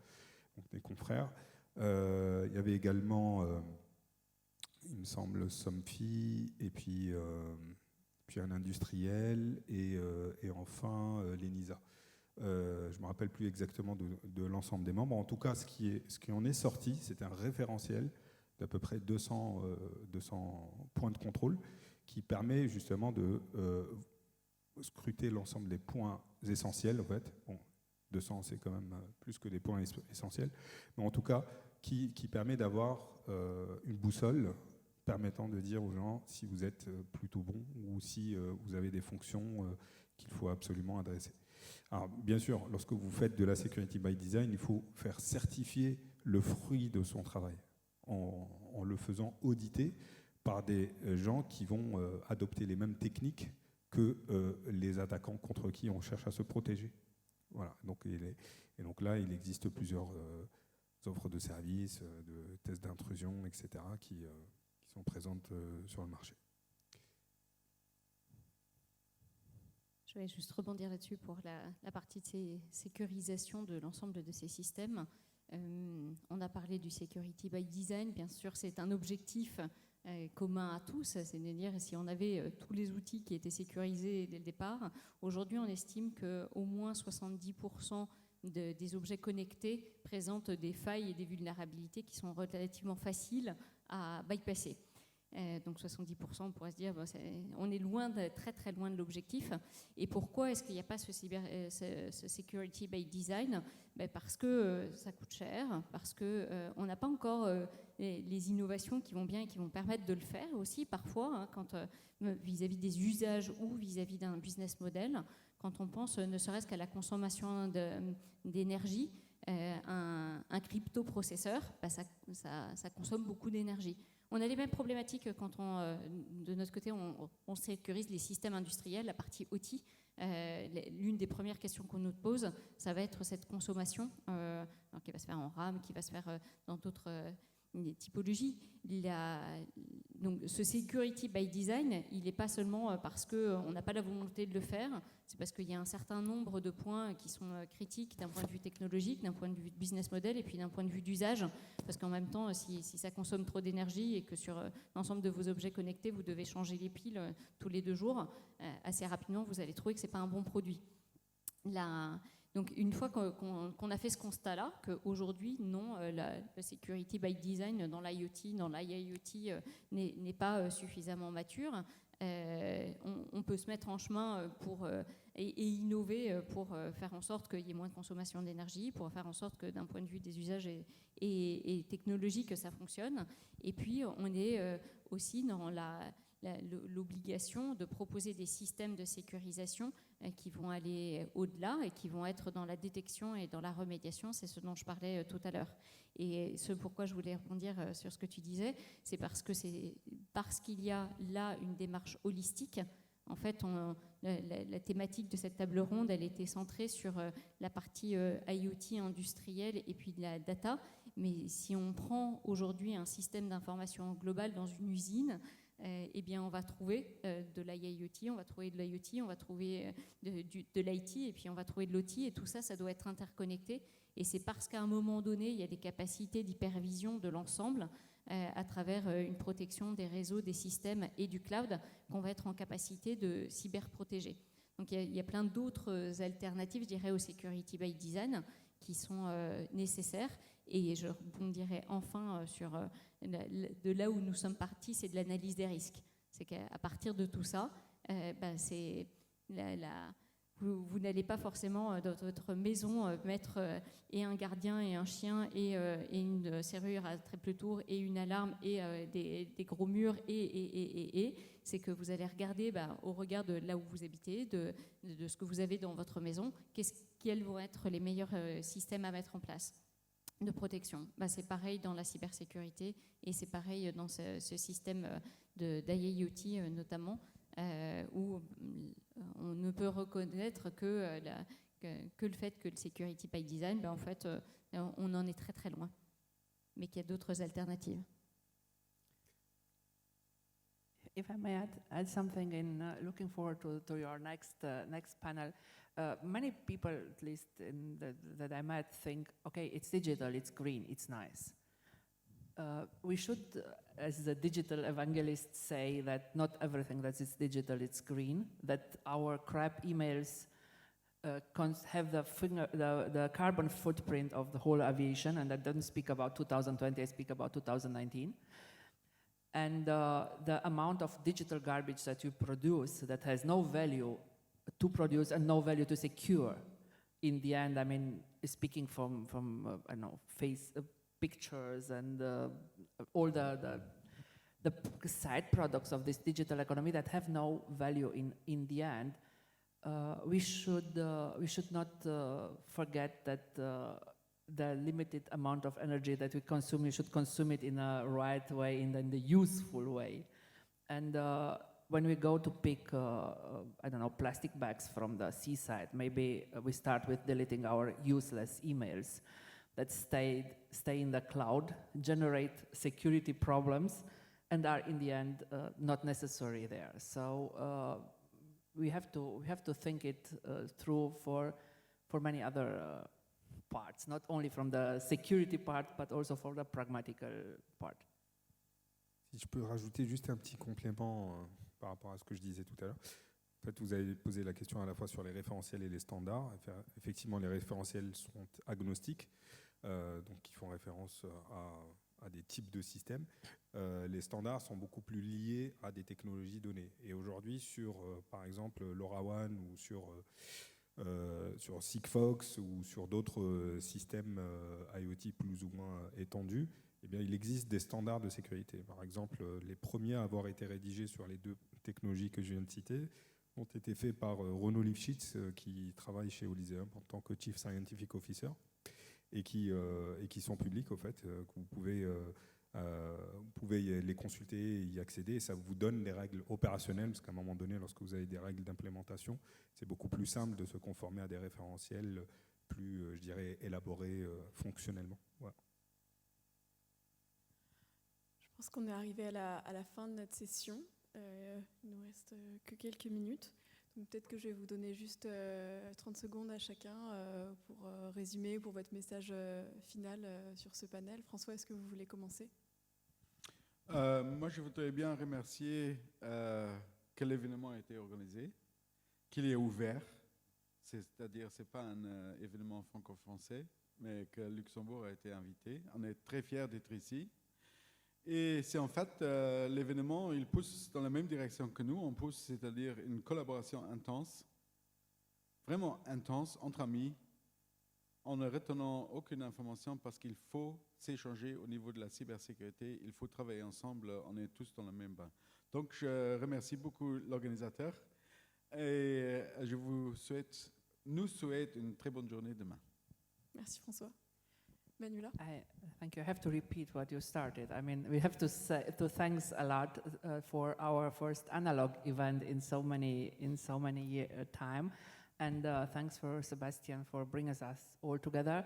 donc des confrères. Il y avait également, il me semble, Somfy, et puis un industriel, et enfin l'ENISA. Je ne me rappelle plus exactement de l'ensemble des membres. En tout cas, ce qui en est sorti, c'est un référentiel d'à peu près 200 points de contrôle qui permet justement de scruter l'ensemble des points essentiels. En fait. Bon, 200, c'est quand même plus que des points essentiels. Mais en tout cas, qui permet d'avoir une boussole permettant de dire aux gens si vous êtes plutôt bon ou si vous avez des fonctions qu'il faut absolument adresser. Alors, bien sûr, lorsque vous faites de la security by design, il faut faire certifier le fruit de son travail en le faisant auditer par des gens qui vont adopter les mêmes techniques que les attaquants contre qui on cherche à se protéger. Voilà. Donc, donc là, il existe plusieurs offres de services, de tests d'intrusion, etc., qui sont présentes sur le marché. Je vais juste rebondir là-dessus pour la partie de sécurisation de l'ensemble de ces systèmes. On a parlé du security by design. Bien sûr, c'est un objectif commun à tous, c'est-à-dire si on avait tous les outils qui étaient sécurisés dès le départ. Aujourd'hui, on estime qu'au moins 70% des objets connectés présentent des failles et des vulnérabilités qui sont relativement faciles à bypasser. Donc 70%, on pourrait se dire, on est très très loin de l'objectif. Et pourquoi est-ce qu'il n'y a pas ce security by design ? Parce que ça coûte cher, parce qu'on n'a pas encore les innovations qui vont bien et qui vont permettre de le faire aussi parfois, vis-à-vis des usages ou vis-à-vis d'un business model. Quand on pense ne serait-ce qu'à la consommation d'énergie, un cryptoprocesseur, ça consomme beaucoup d'énergie. On a les mêmes problématiques quand de notre côté, on sécurise les systèmes industriels, la partie OT. L'une des premières questions qu'on nous pose, ça va être cette consommation qui va se faire en RAM, qui va se faire dans d'autres typologies. Donc, ce security by design, il n'est pas seulement parce qu'on n'a pas la volonté de le faire, c'est parce qu'il y a un certain nombre de points qui sont critiques d'un point de vue technologique, d'un point de vue business model et puis d'un point de vue d'usage. Parce qu'en même temps, si ça consomme trop d'énergie et que sur l'ensemble de vos objets connectés, vous devez changer les piles tous les 2 jours, assez rapidement, vous allez trouver que ce n'est pas un bon produit. Donc, une fois qu'on a fait ce constat-là, qu'aujourd'hui, non, la security by design dans l'IoT, dans l'IIoT n'est pas suffisamment mature, on peut se mettre en chemin et innover pour faire en sorte qu'il y ait moins de consommation d'énergie, pour faire en sorte que d'un point de vue des usages et technologiques, ça fonctionne. Et puis, on est aussi dans l'obligation de proposer des systèmes de sécurisation qui vont aller au-delà et qui vont être dans la détection et dans la remédiation. C'est ce dont je parlais tout à l'heure. Et ce pourquoi je voulais rebondir sur ce que tu disais, c'est parce qu'il y a là une démarche holistique. En fait, la thématique de cette table ronde, elle était centrée sur la partie IoT industrielle et puis de la data. Mais si on prend aujourd'hui un système d'information global dans une usine, eh bien, on va trouver de l'IoT, on va trouver de l'IoT, on va trouver de l'IT et puis on va trouver de l'OT. Et tout ça, ça doit être interconnecté. Et c'est parce qu'à un moment donné, il y a des capacités d'hypervision de l'ensemble à travers une protection des réseaux, des systèmes et du cloud qu'on va être en capacité de cyberprotéger. Donc il y a plein d'autres alternatives, je dirais, au security by design qui sont nécessaires. Et je rebondirai enfin sur de là où nous sommes partis, c'est de l'analyse des risques. C'est qu'à partir de tout ça, c'est vous n'allez pas forcément dans votre maison mettre et un gardien et un chien et une serrure à triple tour et une alarme et des gros murs c'est que vous allez regarder au regard de là où vous habitez, de ce que vous avez dans votre maison, quels vont être les meilleurs systèmes à mettre en place de protection. C'est pareil dans la cybersécurité et c'est pareil dans ce système d'IoT notamment, où on ne peut reconnaître que le fait que le security by design, en fait, on en est très très loin, mais qu'il y a d'autres alternatives. If I may add something in looking forward to your next panel, many people, at least that I met, think, okay, it's digital, it's green, it's nice. We should, as the digital evangelists, say that not everything that is digital is green, that our crap emails have the carbon footprint of the whole aviation, and I don't speak about 2020, I speak about 2019. And the amount of digital garbage that you produce that has no value to produce and no value to secure. In the end, I mean, speaking from I don't know, pictures and all the side products of this digital economy that have no value in the end, we should not forget that the limited amount of energy that we consume, we should consume it in a right way, in the useful way. And when we go to pick, I don't know, plastic bags from the seaside, maybe we start with deleting our useless emails that stay in the cloud, generate security problems, and are in the end not necessary there. So we have to think it through for many other parts, not only from the security part, but also for the pragmatical part. Si je peux rajouter juste un petit complément par rapport à ce que je disais tout à l'heure. En fait, vous avez posé la question à la fois sur les référentiels et les standards. Effectivement, les référentiels sont agnostiques, donc ils font référence à des types de systèmes. Les standards sont beaucoup plus liés à des technologies données. Et aujourd'hui, sur, par exemple, LoRaWAN ou sur Sigfox ou sur d'autres systèmes IoT plus ou moins étendus, eh bien, il existe des standards de sécurité. Par exemple, les premiers à avoir été rédigés sur les deux technologies que je viens de citer ont été faits par Renaud Lifshitz, qui travaille chez Oliseum en tant que Chief Scientific Officer, et qui sont publics, au fait, que vous pouvez les consulter et y accéder, et ça vous donne des règles opérationnelles, parce qu'à un moment donné, lorsque vous avez des règles d'implémentation, c'est beaucoup plus simple de se conformer à des référentiels plus, je dirais, élaborés fonctionnellement. Voilà. Je pense qu'on est arrivé à la fin de notre session. Il nous reste que quelques minutes. Donc peut-être que je vais vous donner juste 30 secondes à chacun pour résumer, pour votre message final sur ce panel. François, est-ce que vous voulez commencer ? Moi, je voudrais bien remercier que l'événement a été organisé, qu'il est ouvert, c'est-à-dire ce n'est pas un événement franco-français, mais que Luxembourg a été invité. On est très fiers d'être ici. Et c'est en fait, l'événement, il pousse dans la même direction que nous. On pousse, c'est-à-dire une collaboration intense, vraiment intense, entre amis, en ne retenant aucune information parce qu'il faut s'échanger au niveau de la cybersécurité. Il faut travailler ensemble, on est tous dans le même bain. Donc, je remercie beaucoup l'organisateur et nous souhaite une très bonne journée demain. Merci François. Manuela? Thank you. I have to repeat what you started. I mean, we have to thanks a lot for our first analog event in so many time, and thanks for Sebastian for bringing us all together.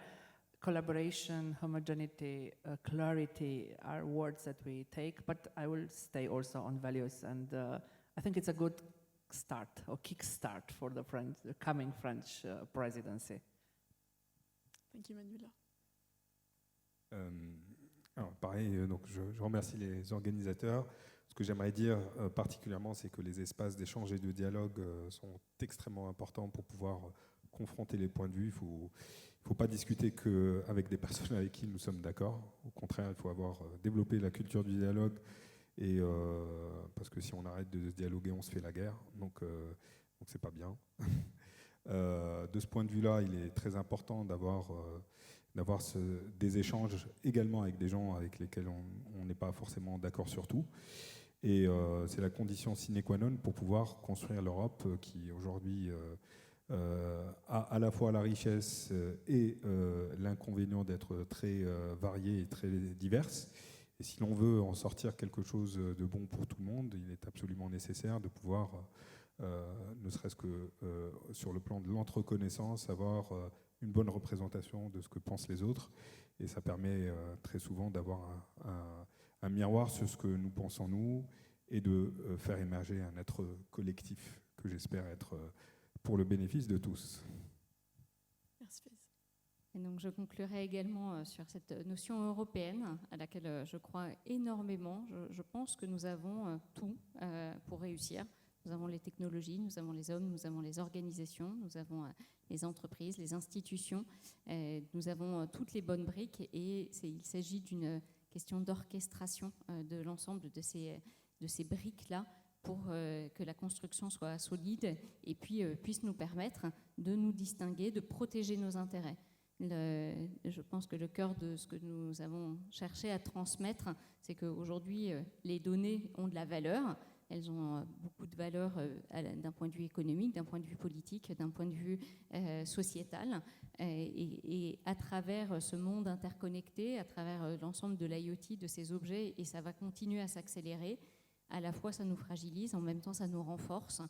Collaboration, homogeneity, clarity are words that we take, but I will stay also on values, and I think it's a good start or kickstart for the coming French presidency. Thank you, Manuela. Alors pareil, donc je remercie les organisateurs. Ce que j'aimerais dire particulièrement, c'est que les espaces d'échange et de dialogue sont extrêmement importants pour pouvoir confronter les points de vue. Il ne faut pas discuter qu'avec des personnes avec qui nous sommes d'accord. Au contraire, il faut avoir développé la culture du dialogue, et, parce que si on arrête de dialoguer, on se fait la guerre. Donc c'est pas bien. De ce point de vue-là, il est très important d'avoir des échanges également avec des gens avec lesquels on n'est pas forcément d'accord sur tout. Et c'est la condition sine qua non pour pouvoir construire l'Europe qui aujourd'hui a à la fois la richesse et l'inconvénient d'être très variée et très diverse. Et si l'on veut en sortir quelque chose de bon pour tout le monde, il est absolument nécessaire de pouvoir, ne serait-ce que sur le plan de l'entreconnaissance, avoir une bonne représentation de ce que pensent les autres, et ça permet très souvent d'avoir un miroir sur ce que nous pensons nous, et de faire émerger un être collectif que j'espère être pour le bénéfice de tous. Merci Félix. Et donc je conclurai également sur cette notion européenne à laquelle je crois énormément. Je pense que nous avons tout pour réussir. Nous avons les technologies, nous avons les hommes, nous avons les organisations, nous avons les entreprises, les institutions, nous avons toutes les bonnes briques, et il s'agit d'une question d'orchestration de l'ensemble de ces briques-là pour que la construction soit solide et puis puisse nous permettre de nous distinguer, de protéger nos intérêts. Je pense que le cœur de ce que nous avons cherché à transmettre, c'est qu'aujourd'hui, les données ont de la valeur. Elles ont beaucoup de valeur d'un point de vue économique, d'un point de vue politique, d'un point de vue sociétal. Et à travers ce monde interconnecté, à travers l'ensemble de l'IoT, de ces objets, et ça va continuer à s'accélérer, à la fois ça nous fragilise, en même temps ça nous renforce.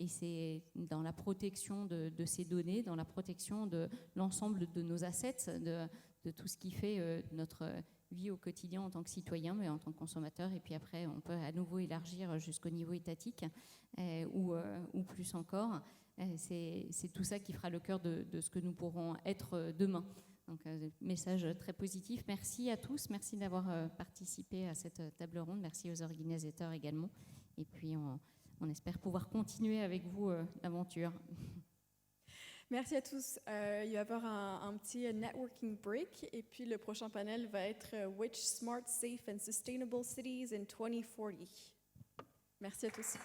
Et c'est dans la protection de ces données, dans la protection de l'ensemble de nos assets, de tout ce qui fait notre vie au quotidien en tant que citoyen, mais en tant que consommateur. Et puis après, on peut à nouveau élargir jusqu'au niveau étatique ou plus encore. C'est tout ça qui fera le cœur de ce que nous pourrons être demain. Donc, message très positif. Merci à tous. Merci d'avoir participé à cette table ronde. Merci aux organisateurs également. Et puis, on espère pouvoir continuer avec vous l'aventure. Merci à tous. Il va y avoir un petit networking break et puis le prochain panel va être Which Smart, Safe and Sustainable Cities in 2040. Merci à tous.